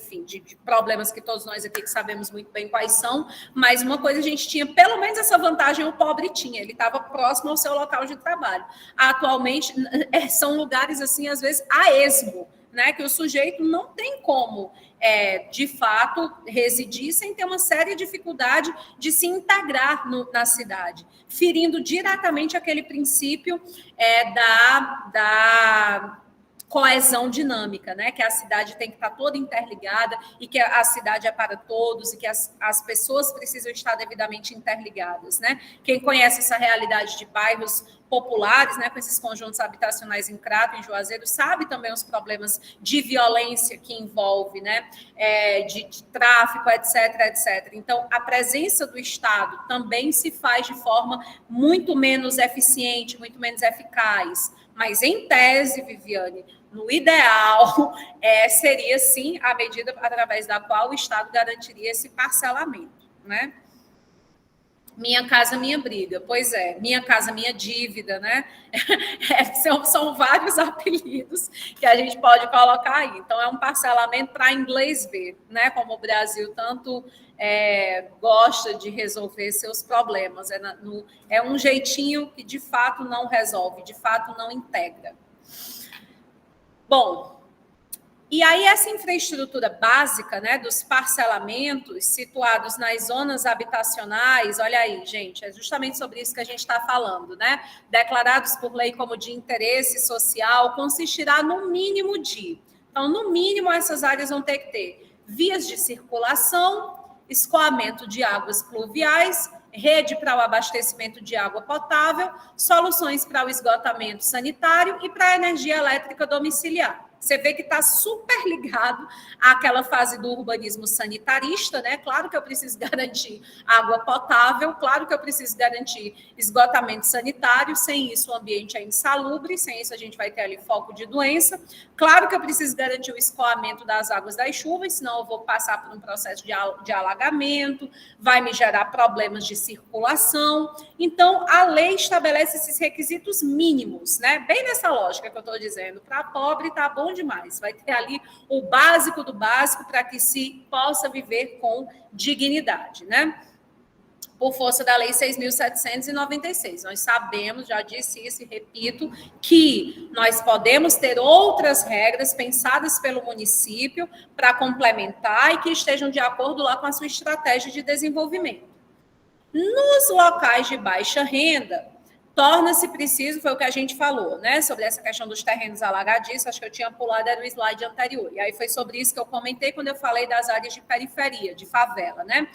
problemas que todos nós aqui sabemos muito bem quais são, mas uma coisa a gente tinha, pelo menos essa vantagem o pobre tinha, ele estava próximo ao seu local de trabalho. Atualmente, são lugares, assim, às vezes, a esmo, né, que o sujeito não tem como, de fato, residir sem ter uma séria dificuldade de se integrar na cidade, ferindo diretamente aquele princípio da coesão dinâmica, né? Que a cidade tem que estar toda interligada e que a cidade é para todos e que as pessoas precisam estar devidamente interligadas, né? Quem conhece essa realidade de bairros populares, né, com esses conjuntos habitacionais em Crato, em Juazeiro, sabe também os problemas de violência que envolve, né, de tráfico, etc, etc. Então, a presença do Estado também se faz de forma muito menos eficiente, muito menos eficaz. Mas, em tese, Viviane, no ideal, seria, sim, a medida através da qual o Estado garantiria esse parcelamento, né? Minha casa, minha briga. Pois é, minha casa, minha dívida, né? São vários apelidos que a gente pode colocar aí. Então, é um parcelamento para inglês ver, né? Como o Brasil tanto gosta de resolver seus problemas. É um jeitinho que, de fato, não resolve, de fato, não integra. Bom, e aí essa infraestrutura básica, né, dos parcelamentos situados nas zonas habitacionais, olha aí, gente, é justamente sobre isso que a gente está falando, né? Declarados por lei como de interesse social, consistirá no mínimo de... Então, no mínimo, essas áreas vão ter que ter vias de circulação, escoamento de águas pluviais, rede para o abastecimento de água potável, soluções para o esgotamento sanitário e para a energia elétrica domiciliar. Você vê que está super ligado àquela fase do urbanismo sanitarista, né? Claro que eu preciso garantir água potável, claro que eu preciso garantir esgotamento sanitário, sem isso o ambiente é insalubre, sem isso a gente vai ter ali foco de doença. Claro que eu preciso garantir o escoamento das águas das chuvas, senão eu vou passar por um processo de alagamento, vai me gerar problemas de circulação. Então, a lei estabelece esses requisitos mínimos, né? Bem nessa lógica que eu estou dizendo. Para pobre está bom demais. Vai ter ali o básico do básico para que se possa viver com dignidade, né? Por força da Lei 6.796. Nós sabemos, já disse isso e repito, que nós podemos ter outras regras pensadas pelo município para complementar e que estejam de acordo lá com a sua estratégia de desenvolvimento. Nos locais de baixa renda, torna-se preciso, foi o que a gente falou, né, sobre essa questão dos terrenos alagadiços, acho que eu tinha pulado, era o slide anterior, e aí foi sobre isso que eu comentei quando eu falei das áreas de periferia, de favela, né,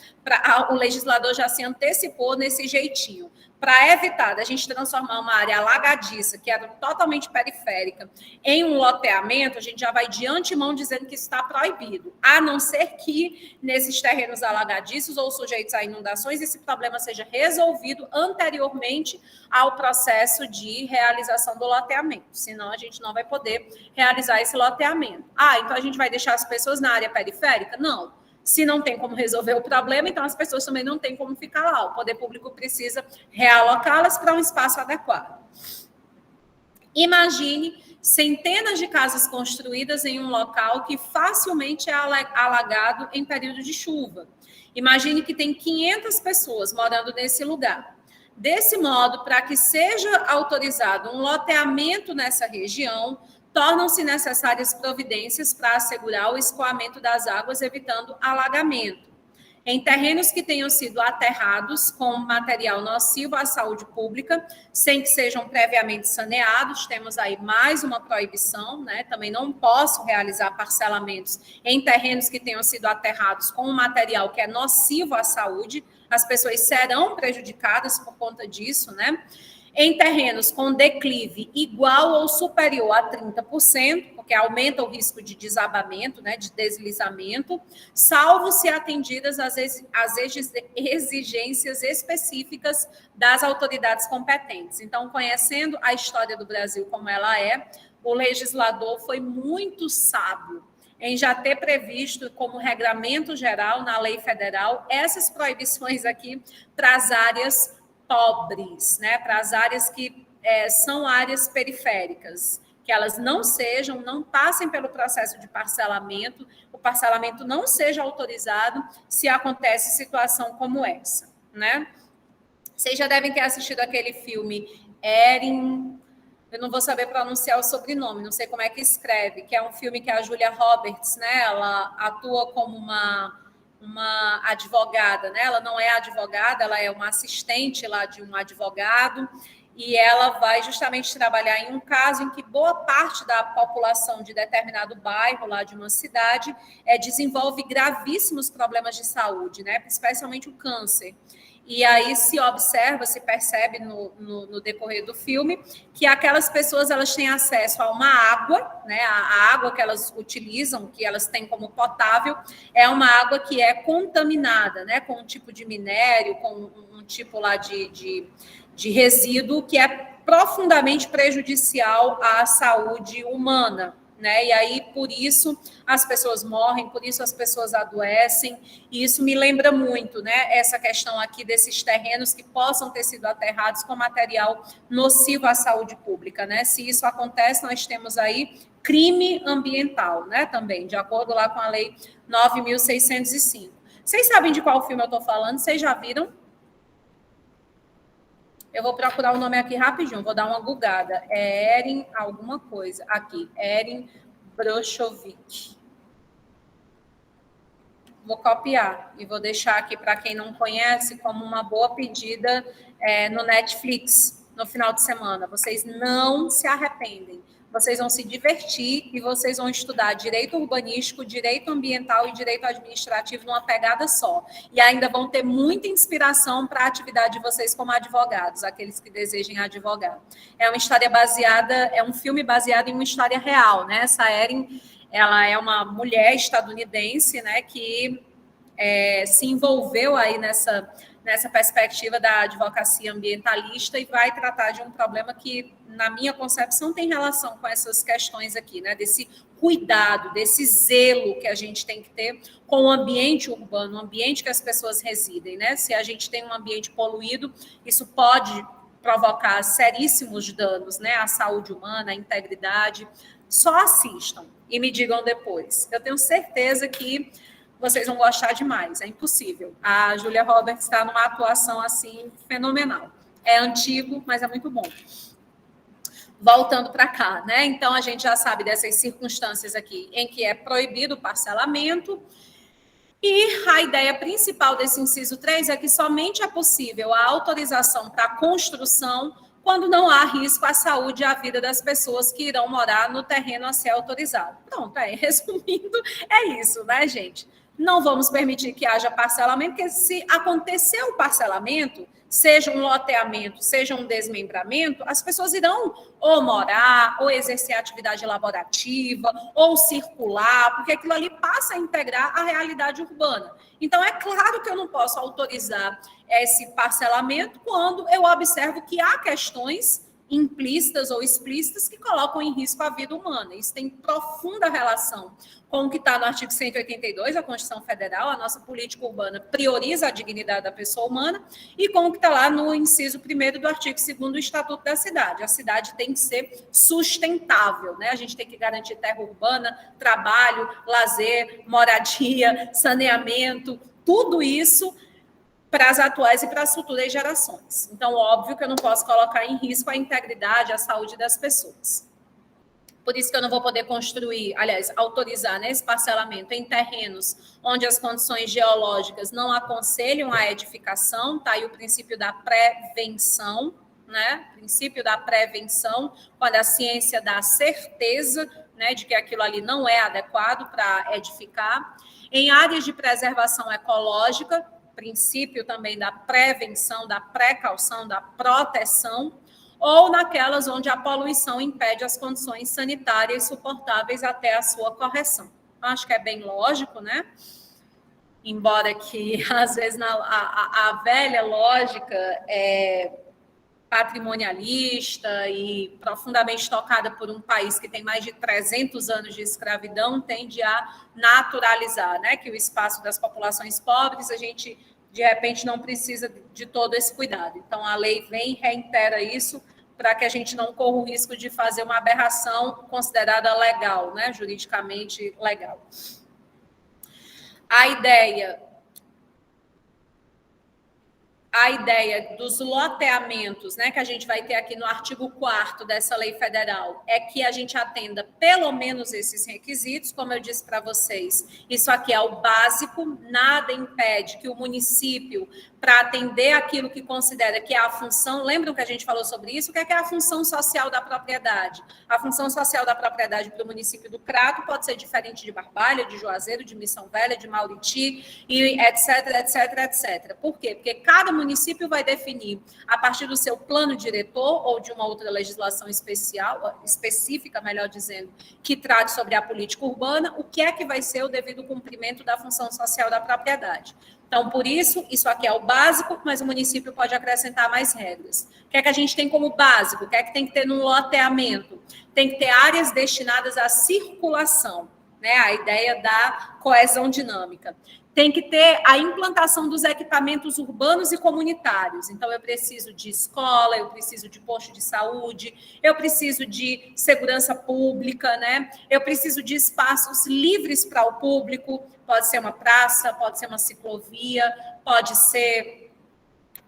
o legislador já se antecipou nesse jeitinho, para evitar da gente transformar uma área alagadiça, que era totalmente periférica, em um loteamento, a gente já vai de antemão dizendo que isso está proibido, a não ser que nesses terrenos alagadiços ou sujeitos a inundações, esse problema seja resolvido anteriormente ao processo de realização do loteamento, senão a gente não vai poder realizar esse loteamento. Então a gente vai deixar as pessoas na área periférica? Não. Se não tem como resolver o problema, então as pessoas também não têm como ficar lá. O poder público precisa realocá-las para um espaço adequado. Imagine centenas de casas construídas em um local que facilmente é alagado em período de chuva. Imagine que tem 500 pessoas morando nesse lugar. Desse modo, para que seja autorizado um loteamento nessa região, tornam-se necessárias providências para assegurar o escoamento das águas, evitando alagamento. Em terrenos que tenham sido aterrados com material nocivo à saúde pública, sem que sejam previamente saneados, temos aí mais uma proibição, né? Também não posso realizar parcelamentos em terrenos que tenham sido aterrados com um material que é nocivo à saúde, as pessoas serão prejudicadas por conta disso, né? Em terrenos com declive igual ou superior a 30%, porque aumenta o risco de desabamento, né, de deslizamento, salvo se atendidas as exigências específicas das autoridades competentes. Então, conhecendo a história do Brasil como ela é, o legislador foi muito sábio em já ter previsto como regramento geral na lei federal essas proibições aqui para as áreas pobres, né, para as áreas que são áreas periféricas, que elas não passem pelo processo de parcelamento, o parcelamento não seja autorizado se acontece situação como essa, né? Vocês já devem ter assistido aquele filme Erin, eu não vou saber pronunciar o sobrenome, não sei como é que escreve, que é um filme que a Julia Roberts, né, ela atua como uma advogada, né? Ela não é advogada, ela é uma assistente lá de um advogado, e ela vai justamente trabalhar em um caso em que boa parte da população de determinado bairro lá de uma cidade desenvolve gravíssimos problemas de saúde, né? Especialmente o câncer. E aí se observa, se percebe no decorrer do filme que aquelas pessoas elas têm acesso a uma água, né? A água que elas utilizam, que elas têm como potável, é uma água que é contaminada, né? Com um tipo de minério, com um tipo lá de resíduo que é profundamente prejudicial à saúde humana, né? E aí, por isso, as pessoas morrem, por isso as pessoas adoecem, e isso me lembra muito, né? Essa questão aqui desses terrenos que possam ter sido aterrados com material nocivo à saúde pública, né? Se isso acontece, nós temos aí crime ambiental, né? Também, de acordo lá com a lei 9.605. Vocês sabem de qual filme eu estou falando? Vocês já viram? Eu vou procurar o nome aqui rapidinho, vou dar uma googada. É Erin alguma coisa. Aqui, Erin Brochovich. Vou copiar e vou deixar aqui para quem não conhece como uma boa pedida no Netflix, no final de semana. Vocês não se arrependem. vocês vão se divertir e vocês vão estudar direito urbanístico, direito ambiental e direito administrativo numa pegada só. E ainda vão ter muita inspiração para a atividade de vocês como advogados, aqueles que desejem advogar. É uma história baseada, é um filme baseado em uma história real, né? Essa Erin, ela é uma mulher estadunidense, né, que se envolveu aí nessa perspectiva da advocacia ambientalista e vai tratar de um problema que, na minha concepção, tem relação com essas questões aqui, né? Desse cuidado, desse zelo que a gente tem que ter com o ambiente urbano, o ambiente que as pessoas residem, né? Se a gente tem um ambiente poluído, isso pode provocar seríssimos danos, né? À saúde humana, à integridade. Só assistam e me digam depois. Eu tenho certeza que vocês vão gostar demais, é impossível. A Julia Roberts está numa atuação, assim, fenomenal. É antigo, mas é muito bom. Voltando para cá, né? Então, a gente já sabe dessas circunstâncias aqui em que é proibido o parcelamento. E a ideia principal desse inciso 3 é que somente é possível a autorização para a construção quando não há risco à saúde e à vida das pessoas que irão morar no terreno a ser autorizado. Pronto, resumindo, é isso, né, gente? Não vamos permitir que haja parcelamento, porque se acontecer o parcelamento, seja um loteamento, seja um desmembramento, as pessoas irão ou morar, ou exercer atividade laborativa, ou circular, porque aquilo ali passa a integrar a realidade urbana. Então, é claro que eu não posso autorizar esse parcelamento quando eu observo que há questões implícitas ou explícitas que colocam em risco a vida humana. Isso tem profunda relação com o que está no artigo 182 da Constituição Federal, a nossa política urbana prioriza a dignidade da pessoa humana, e com o que está lá no inciso 1º do artigo 2º do Estatuto da Cidade. A cidade tem que ser sustentável, né? A gente tem que garantir terra urbana, trabalho, lazer, moradia, saneamento, tudo isso para as atuais e para as futuras gerações. Então, óbvio que eu não posso colocar em risco a integridade, a saúde das pessoas. Por isso que eu não vou poder construir, aliás, autorizar, né, esse parcelamento em terrenos onde as condições geológicas não aconselham a edificação, tá aí o princípio da prevenção, né, princípio da prevenção, quando a ciência dá certeza, né, de que aquilo ali não é adequado para edificar. Em áreas de preservação ecológica, princípio também da prevenção, da precaução, da proteção, ou naquelas onde a poluição impede as condições sanitárias suportáveis até a sua correção. Acho que é bem lógico, né? Embora que, às vezes, a velha lógica patrimonialista e profundamente tocada por um país que tem mais de 300 anos de escravidão, tende a naturalizar, né, que o espaço das populações pobres, a gente, de repente, não precisa de todo esse cuidado. Então, a lei vem e reitera isso para que a gente não corra o risco de fazer uma aberração considerada legal, né, juridicamente legal. A ideia dos loteamentos, né, que a gente vai ter aqui no artigo 4º dessa lei federal, é que a gente atenda pelo menos esses requisitos, como eu disse para vocês, isso aqui é o básico, nada impede que o município, para atender aquilo que considera que é a função, lembram que a gente falou sobre isso? O que é a função social da propriedade? A função social da propriedade para o município do Crato pode ser diferente de Barbalha, de Juazeiro, de Missão Velha, de Mauriti, e etc, etc, etc. Por quê? Porque cada município vai definir, a partir do seu plano diretor ou de uma outra legislação específica, melhor dizendo, que trate sobre a política urbana, o que é que vai ser o devido cumprimento da função social da propriedade. Então, por isso aqui é o básico, mas o município pode acrescentar mais regras. O que é que a gente tem como básico? O que é que tem que ter no loteamento? Tem que ter áreas destinadas à circulação, né? A ideia da coesão dinâmica. Tem que ter a implantação dos equipamentos urbanos e comunitários. Então, eu preciso de escola, eu preciso de posto de saúde, eu preciso de segurança pública, né? Eu preciso de espaços livres para o público. Pode ser uma praça, pode ser uma ciclovia, pode ser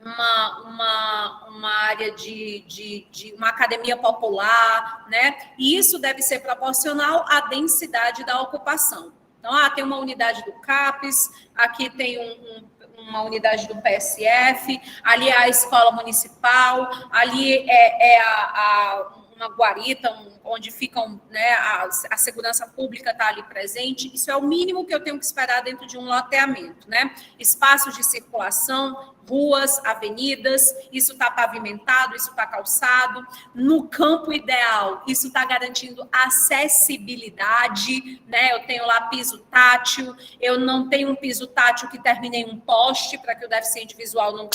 uma área de uma academia popular, né? E isso deve ser proporcional à densidade da ocupação. Então, tem uma unidade do CAPES, aqui tem uma unidade do PSF, ali é a escola municipal, ali uma guarita, onde ficam, né, a segurança pública está ali presente. Isso é o mínimo que eu tenho que esperar dentro de um loteamento, né? Espaços de circulação, ruas, avenidas, isso está pavimentado, isso está calçado. No campo ideal, isso está garantindo acessibilidade, né? Eu tenho lá piso tátil, eu não tenho um piso tátil que termine em um poste para que o deficiente visual não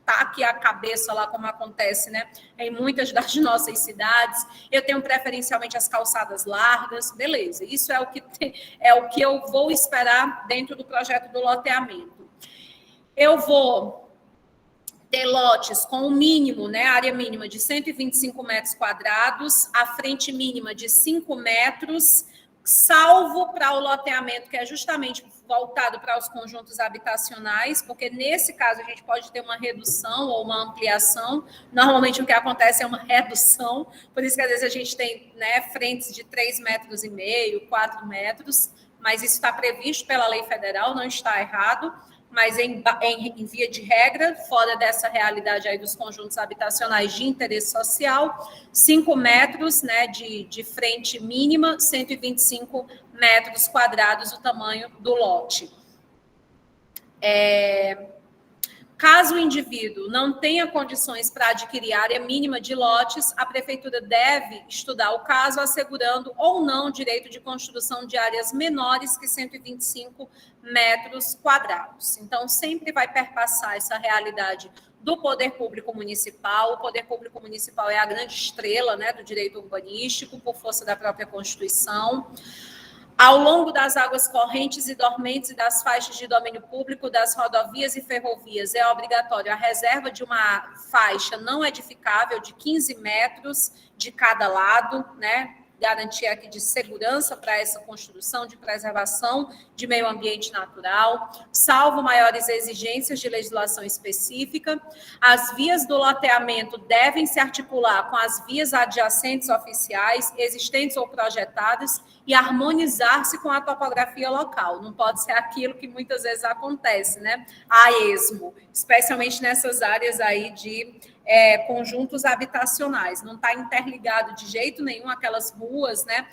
taque a cabeça lá, como acontece, né, em muitas das nossas cidades. Eu tenho preferencialmente as calçadas largas, beleza. Isso é o que eu vou esperar dentro do projeto do loteamento. Eu vou ter lotes com o mínimo, né, área mínima de 125 metros quadrados, a frente mínima de 5 metros, salvo para o loteamento, que é justamente voltado para os conjuntos habitacionais, porque nesse caso a gente pode ter uma redução ou uma ampliação. Normalmente o que acontece é uma redução, por isso que às vezes a gente tem, né, frentes de 3,5 metros, 4 metros, mas isso está previsto pela lei federal, não está errado, mas em via de regra, fora dessa realidade aí dos conjuntos habitacionais de interesse social, 5 metros, né, de frente mínima, 125 metros quadrados o tamanho do lote. Caso o indivíduo não tenha condições para adquirir área mínima de lotes, a prefeitura deve estudar o caso, assegurando ou não o direito de construção de áreas menores que 125 metros quadrados. Então, sempre vai perpassar essa realidade do poder público municipal. O poder público municipal é a grande estrela, né, do direito urbanístico, por força da própria Constituição. Ao longo das águas correntes e dormentes e das faixas de domínio público das rodovias e ferrovias, é obrigatório a reserva de uma faixa não edificável de 15 metros de cada lado, né? Garantia aqui de segurança para essa construção, de preservação de meio ambiente natural, salvo maiores exigências de legislação específica. As vias do loteamento devem se articular com as vias adjacentes oficiais, existentes ou projetadas, e harmonizar-se com a topografia local. Não pode ser aquilo que muitas vezes acontece, né? A esmo, especialmente nessas áreas aí de conjuntos habitacionais. Não está interligado de jeito nenhum aquelas ruas, né,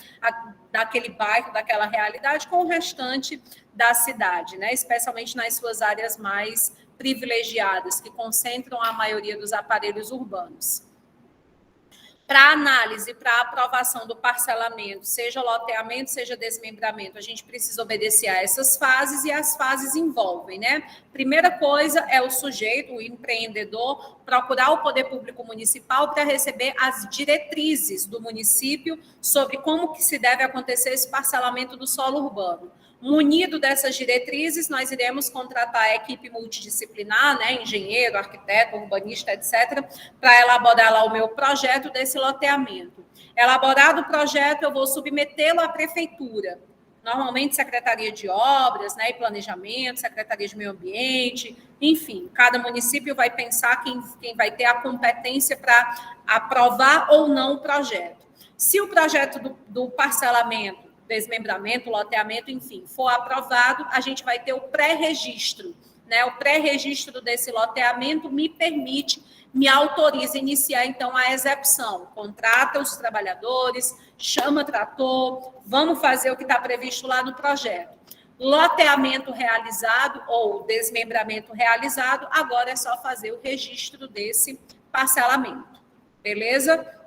daquele bairro, daquela realidade, com o restante da cidade, né, especialmente nas suas áreas mais privilegiadas, que concentram a maioria dos aparelhos urbanos. Para análise, para aprovação do parcelamento, seja loteamento, seja desmembramento, a gente precisa obedecer a essas fases, e as fases envolvem, né? Primeira coisa é o sujeito, o empreendedor, procurar o poder público municipal para receber as diretrizes do município sobre como que se deve acontecer esse parcelamento do solo urbano. Munido dessas diretrizes, nós iremos contratar a equipe multidisciplinar, né, engenheiro, arquiteto, urbanista, etc., para elaborar lá o meu projeto desse loteamento. Elaborado o projeto, eu vou submetê-lo à prefeitura, normalmente Secretaria de Obras, né, e Planejamento, Secretaria de Meio Ambiente, enfim, cada município vai pensar quem vai ter a competência para aprovar ou não o projeto. Se o projeto do parcelamento, desmembramento, loteamento, enfim, for aprovado, a gente vai ter o pré-registro, né? O pré-registro desse loteamento me autoriza a iniciar, então, a execução. Contrata os trabalhadores, chama trator, vamos fazer o que está previsto lá no projeto. Loteamento realizado ou desmembramento realizado, agora é só fazer o registro desse parcelamento. Beleza?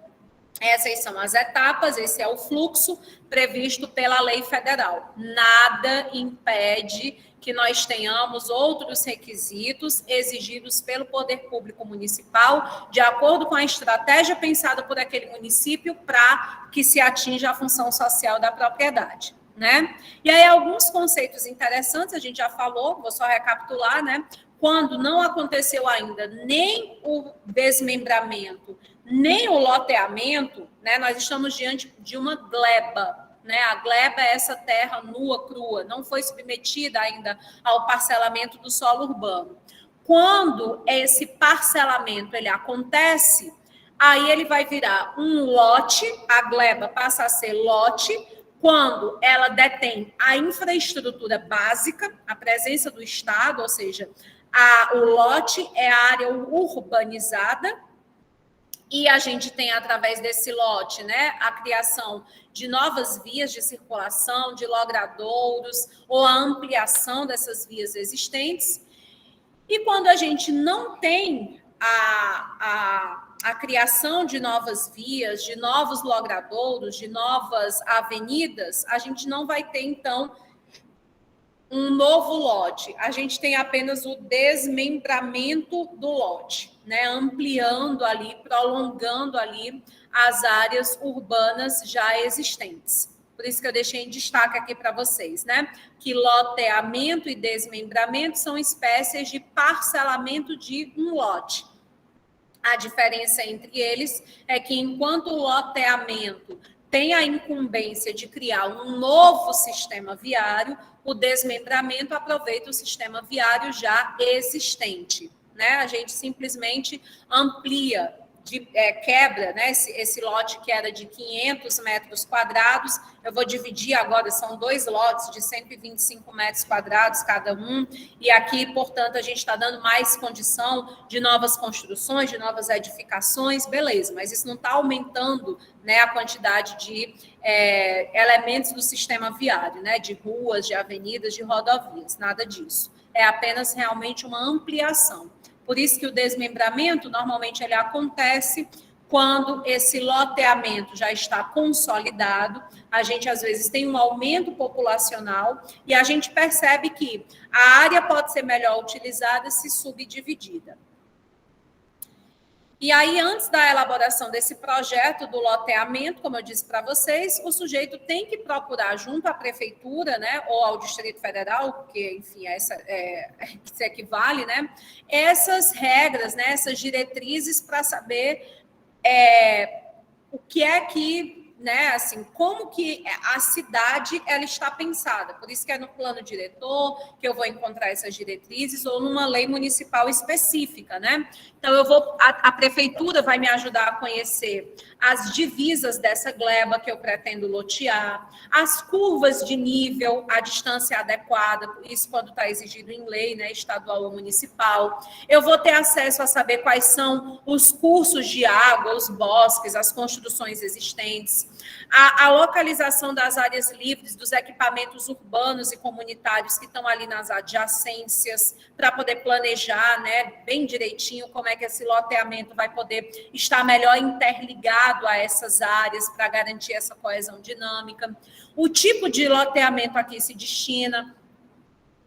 Essas são as etapas, esse é o fluxo previsto pela lei federal. Nada impede que nós tenhamos outros requisitos exigidos pelo poder público municipal, de acordo com a estratégia pensada por aquele município para que se atinja a função social da propriedade, né? E aí alguns conceitos interessantes, a gente já falou, vou só recapitular, né? Quando não aconteceu ainda nem o desmembramento, nem o loteamento, né, nós estamos diante de uma gleba, né? A gleba é essa terra nua, crua, não foi submetida ainda ao parcelamento do solo urbano. Quando esse parcelamento ele acontece, aí ele vai virar um lote, a gleba passa a ser lote, quando ela detém a infraestrutura básica, a presença do Estado, ou seja, O lote é a área urbanizada, e a gente tem, através desse lote, né, a criação de novas vias de circulação, de logradouros, ou a ampliação dessas vias existentes. E quando a gente não tem a criação de novas vias, de novos logradouros, de novas avenidas, a gente não vai ter, então, um novo lote. A gente tem apenas o desmembramento do lote, né? Ampliando ali, prolongando ali as áreas urbanas já existentes. Por isso que eu deixei em destaque aqui para vocês, né? Que loteamento e desmembramento são espécies de parcelamento de um lote. A diferença entre eles é que, enquanto o loteamento tem a incumbência de criar um novo sistema viário, o desmembramento aproveita o sistema viário já existente, né? A gente simplesmente amplia, quebra, né? Esse lote que era de 500 metros quadrados, eu vou dividir agora, são 2 lotes de 125 metros quadrados cada um, e aqui, portanto, a gente está dando mais condição de novas construções, de novas edificações, beleza, mas isso não está aumentando, né, a quantidade de elementos do sistema viário, né, de ruas, de avenidas, de rodovias, nada disso. É apenas realmente uma ampliação. Por isso que o desmembramento, normalmente, ele acontece quando esse loteamento já está consolidado. A gente, às vezes, tem um aumento populacional e a gente percebe que a área pode ser melhor utilizada se subdividida. E aí, antes da elaboração desse projeto do loteamento, como eu disse para vocês, o sujeito tem que procurar junto à prefeitura, né, ou ao Distrito Federal, porque, enfim, que se equivale, né, essas regras, né, essas diretrizes para saber o que é que, né, assim, como que a cidade ela está pensada. Por isso que é no plano diretor que eu vou encontrar essas diretrizes, ou numa lei municipal específica, né? Então, a prefeitura vai me ajudar a conhecer as divisas dessa gleba que eu pretendo lotear, as curvas de nível, a distância adequada, isso quando está exigido em lei, né, estadual ou municipal. Eu vou ter acesso a saber quais são os cursos de água, os bosques, as construções existentes, a localização das áreas livres, dos equipamentos urbanos e comunitários que estão ali nas adjacências, para poder planejar, né, bem direitinho como é que esse loteamento vai poder estar melhor interligado a essas áreas para garantir essa coesão dinâmica. O tipo de loteamento a que se destina,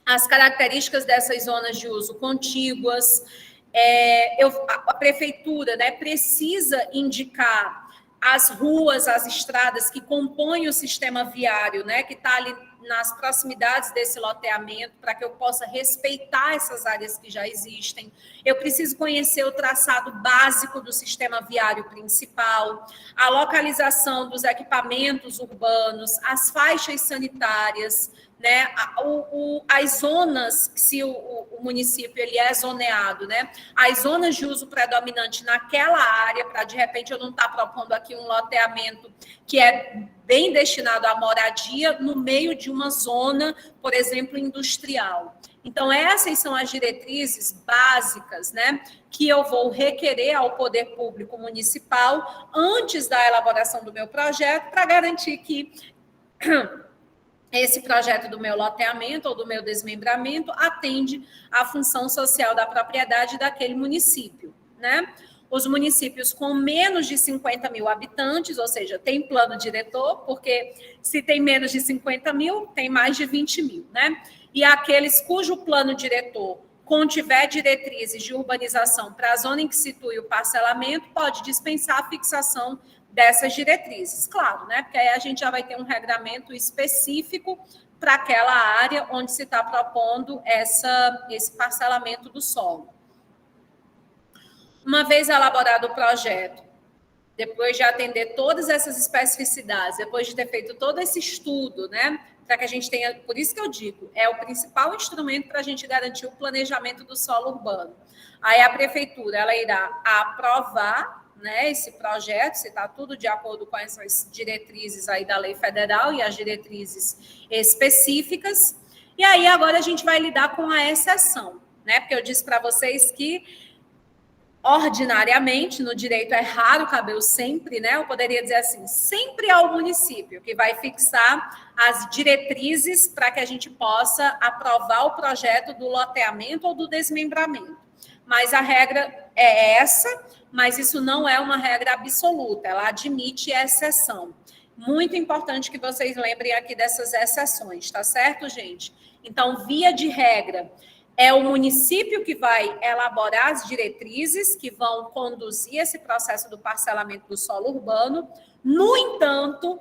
as características dessas zonas de uso contíguas. A prefeitura, né, precisa indicar as ruas, as estradas que compõem o sistema viário, né, que está ali nas proximidades desse loteamento, para que eu possa respeitar essas áreas que já existem. Eu preciso conhecer o traçado básico do sistema viário principal, a localização dos equipamentos urbanos, as faixas sanitárias, né, as zonas, se o município ele é zoneado, né, as zonas de uso predominante naquela área, para de repente eu não estar propondo aqui um loteamento que é bem destinado à moradia no meio de uma zona, por exemplo, industrial. Então, essas são as diretrizes básicas, né, que eu vou requerer ao poder público municipal antes da elaboração do meu projeto, para garantir que esse projeto do meu loteamento ou do meu desmembramento atende à função social da propriedade daquele município, né? Os municípios com menos de 50 mil habitantes, ou seja, tem plano diretor, porque se tem menos de 50 mil, tem mais de 20 mil, né? E aqueles cujo plano diretor contiver diretrizes de urbanização para a zona em que situe o parcelamento, pode dispensar a fixação dessas diretrizes, claro, né? Porque aí a gente já vai ter um regramento específico para aquela área onde se está propondo esse parcelamento do solo. Uma vez elaborado o projeto, depois de atender todas essas especificidades, depois de ter feito todo esse estudo, né? Para que a gente tenha, por isso que eu digo, é o principal instrumento para a gente garantir o planejamento do solo urbano. Aí a prefeitura ela irá aprovar, né, esse projeto, se está tudo de acordo com essas diretrizes aí da lei federal e as diretrizes específicas. E aí agora a gente vai lidar com a exceção. né? Porque eu disse para vocês que ordinariamente, no direito é raro caber o sempre, né? Eu poderia dizer assim, sempre é o município que vai fixar as diretrizes para que a gente possa aprovar o projeto do loteamento ou do desmembramento. Mas a regra é essa, mas isso não é uma regra absoluta, ela admite exceção. Muito importante que vocês lembrem aqui dessas exceções, tá certo, gente? Então, via de regra, é o município que vai elaborar as diretrizes que vão conduzir esse processo do parcelamento do solo urbano. No entanto,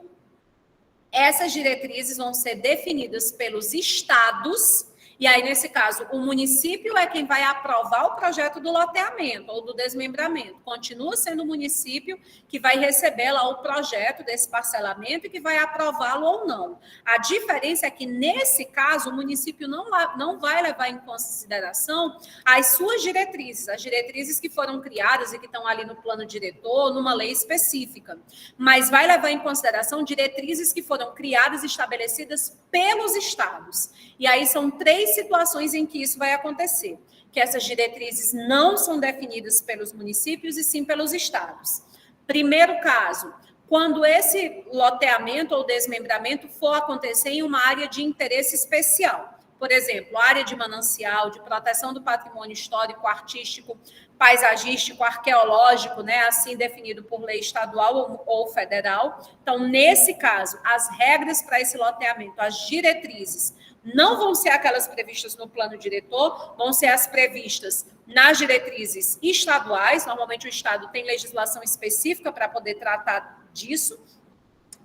essas diretrizes vão ser definidas pelos estados. E aí, nesse caso, o município é quem vai aprovar o projeto do loteamento ou do desmembramento. Continua sendo o município que vai receber lá o projeto desse parcelamento e que vai aprová-lo ou não. A diferença é que, nesse caso, o município não vai levar em consideração as suas diretrizes, as diretrizes que foram criadas e que estão ali no plano diretor, numa lei específica. Mas vai levar em consideração diretrizes que foram criadas e estabelecidas pelos estados. E aí são 3 situações em que isso vai acontecer, que essas diretrizes não são definidas pelos municípios e sim pelos estados. Primeiro caso, quando esse loteamento ou desmembramento for acontecer em uma área de interesse especial. Por exemplo, área de manancial, de proteção do patrimônio histórico, artístico, paisagístico, arqueológico, né, assim definido por lei estadual ou federal. Então, nesse caso, as regras para esse loteamento, as diretrizes, não vão ser aquelas previstas no plano diretor, vão ser as previstas nas diretrizes estaduais. Normalmente o estado tem legislação específica para poder tratar disso,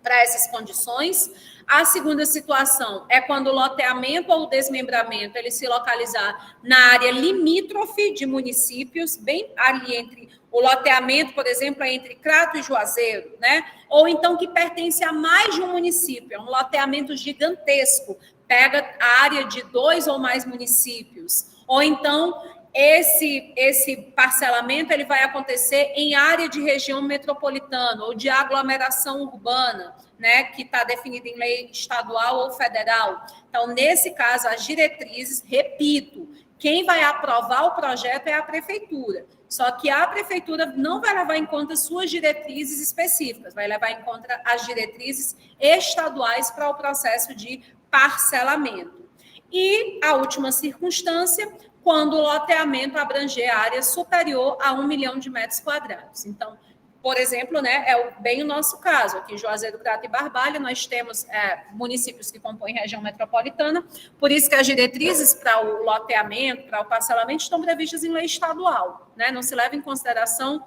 para essas condições. A segunda situação é quando o loteamento ou o desmembramento ele se localizar na área limítrofe de municípios, bem ali entre o loteamento, por exemplo, é entre Crato e Juazeiro, né? Ou então que pertence a mais de um município, é um loteamento gigantesco, pega a área de 2 ou mais municípios. Ou então esse parcelamento ele vai acontecer em área de região metropolitana ou de aglomeração urbana, né, que está definida em lei estadual ou federal. Então, nesse caso, as diretrizes, repito, quem vai aprovar o projeto é a prefeitura. Só que a prefeitura não vai levar em conta suas diretrizes específicas, vai levar em conta as diretrizes estaduais para o processo de parcelamento. E a última circunstância, quando o loteamento abranger área superior a 1 milhão de metros quadrados. Então, por exemplo, né, bem o nosso caso, aqui em Juazeiro, Crato e Barbalha, nós temos municípios que compõem região metropolitana, por isso que as diretrizes para o loteamento, para o parcelamento, estão previstas em lei estadual, né? Não se leva em consideração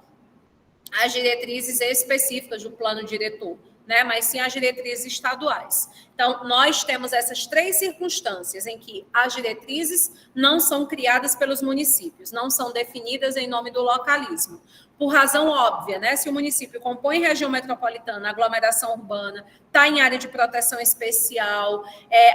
as diretrizes específicas do plano diretor, né? Mas sim as diretrizes estaduais. Então, nós temos essas 3 circunstâncias em que as diretrizes não são criadas pelos municípios, não são definidas em nome do localismo. Por razão óbvia, né? Se o município compõe região metropolitana, aglomeração urbana, está em área de proteção especial,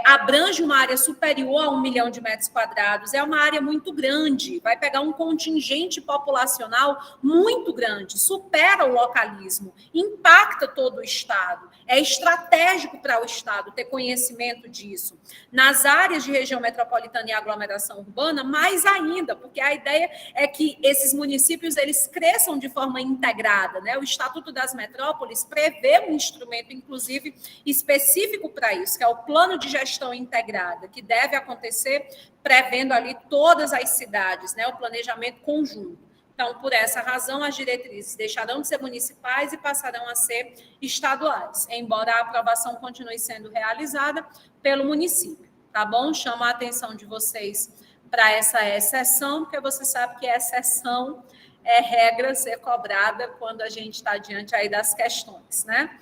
abrange uma área superior a 1 milhão de metros quadrados, é uma área muito grande, vai pegar um contingente populacional muito grande, supera o localismo, impacta todo o estado, é estratégico para o estado ter conhecimento disso. Nas áreas de região metropolitana e aglomeração urbana, mais ainda, porque a ideia é que esses municípios eles cresçam de forma integrada, né? O Estatuto das Metrópoles prevê um instrumento, inclusive, específico para isso, que é o Plano de Gestão Integrada, que deve acontecer prevendo ali todas as cidades, né? O planejamento conjunto. Então, por essa razão, as diretrizes deixarão de ser municipais e passarão a ser estaduais, embora a aprovação continue sendo realizada pelo município, tá bom? Chamo a atenção de vocês para essa exceção, porque você sabe que a exceção é regra ser cobrada quando a gente está diante aí das questões, né?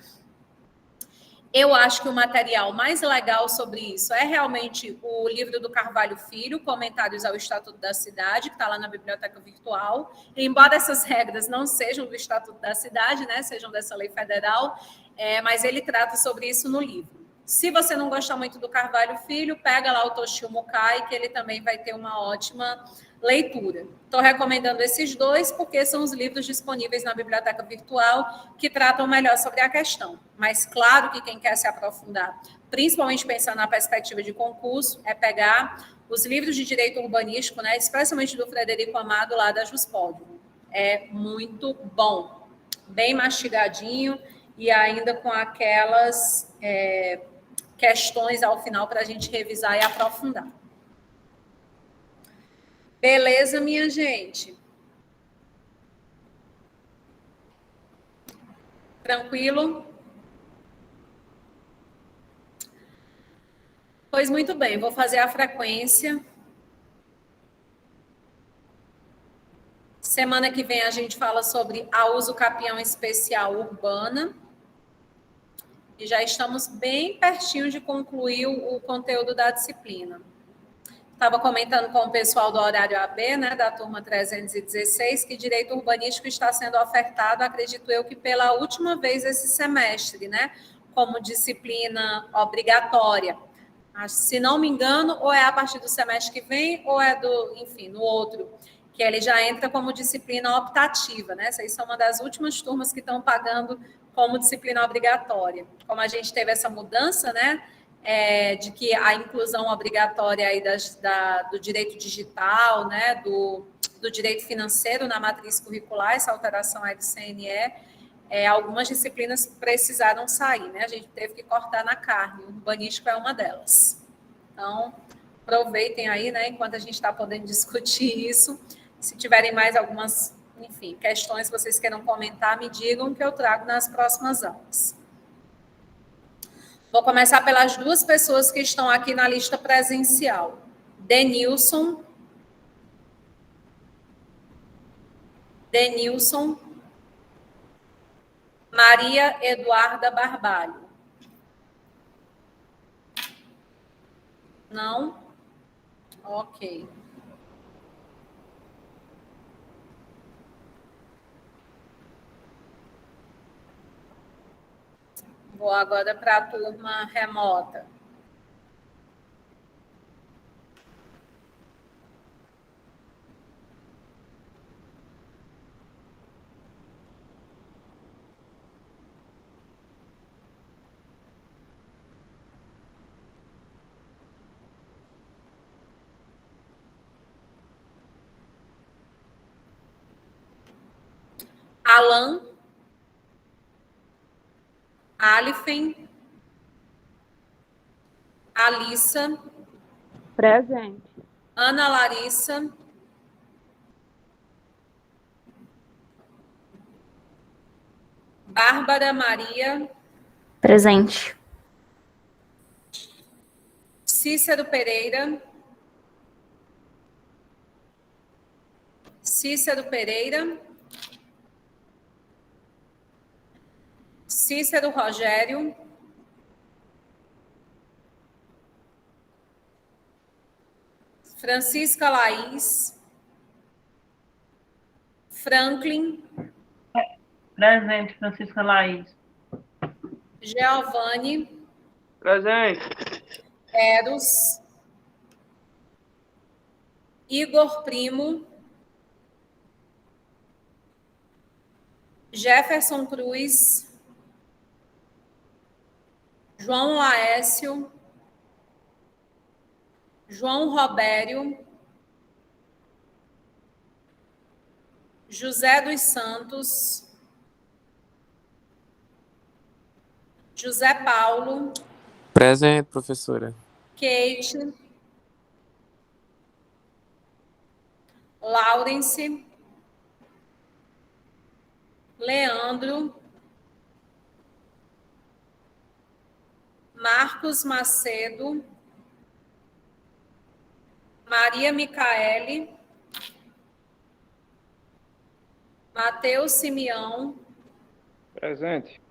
Eu acho que o material mais legal sobre isso é realmente o livro do Carvalho Filho, Comentários ao Estatuto da Cidade, que está lá na Biblioteca Virtual. E, embora essas regras não sejam do Estatuto da Cidade, né, sejam dessa lei federal, mas ele trata sobre isso no livro. Se você não gosta muito do Carvalho Filho, pega lá o Toshio Mukai, que ele também vai ter uma ótima leitura. Estou recomendando esses 2 porque são os livros disponíveis na biblioteca virtual que tratam melhor sobre a questão. Mas claro que quem quer se aprofundar, principalmente pensando na perspectiva de concurso, é pegar os livros de direito urbanístico, né, especialmente do Frederico Amado, lá da Juspódio. É muito bom, bem mastigadinho e ainda com aquelas questões ao final para a gente revisar e aprofundar. Beleza, minha gente? Tranquilo? Pois muito bem, vou fazer a frequência. Semana que vem a gente fala sobre a uso capião especial urbana. E já estamos bem pertinho de concluir o conteúdo da disciplina. Estava comentando com o pessoal do horário AB, né, da turma 316, que direito urbanístico está sendo ofertado, acredito eu, que pela última vez esse semestre, né, como disciplina obrigatória. Se não me engano, ou é a partir do semestre que vem, ou é no outro, que ele já entra como disciplina optativa, né? Essas são uma das últimas turmas que estão pagando como disciplina obrigatória. Como a gente teve essa mudança, né? De que a inclusão obrigatória aí do direito digital, né? Do direito financeiro na matriz curricular, essa alteração aí do CNE, algumas disciplinas precisaram sair, né? A gente teve que cortar na carne, o urbanístico é uma delas. Então, aproveitem aí, né, enquanto a gente está podendo discutir isso. Se tiverem mais algumas, enfim, questões que vocês queiram comentar, me digam que eu trago nas próximas aulas. Vou começar pelas duas pessoas que estão aqui na lista presencial. Denilson. Maria Eduarda Barbalho. Não? Ok. Vou agora para a turma remota. Alan, Alifen, Alissa, Presente. Ana Larissa, Bárbara Maria, Presente. Cícero Pereira, Cícero Rogério, Francisca Laís, Franklin, Presente, Francisca Laís. Giovanni, Presente. Eros, Igor Primo, Jefferson Cruz, João Laécio, João Robério, José dos Santos, José Paulo, Presente, professora. Kate, Laurence, Leandro, Marcos Macedo, Maria Micaele, Matheus Simeão, Presente.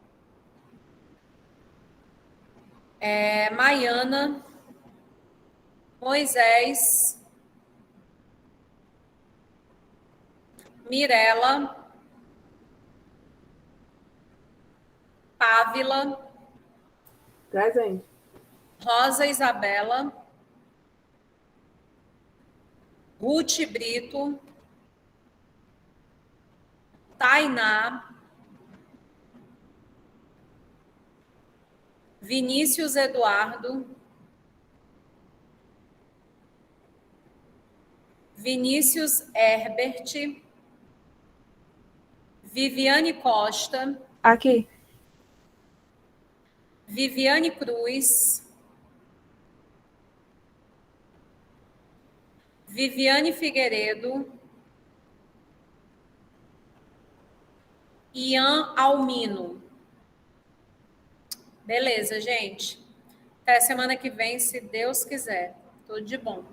Maiana, Moisés, Mirela, Pávila, Presente. Rosa Isabela, Ruth Brito, Tainá, Vinícius Eduardo, Vinícius Herbert, Viviane Costa, Aqui. Viviane Cruz, Viviane Figueiredo, Ian Almino. Beleza, gente. Até semana que vem, se Deus quiser. Tudo de bom.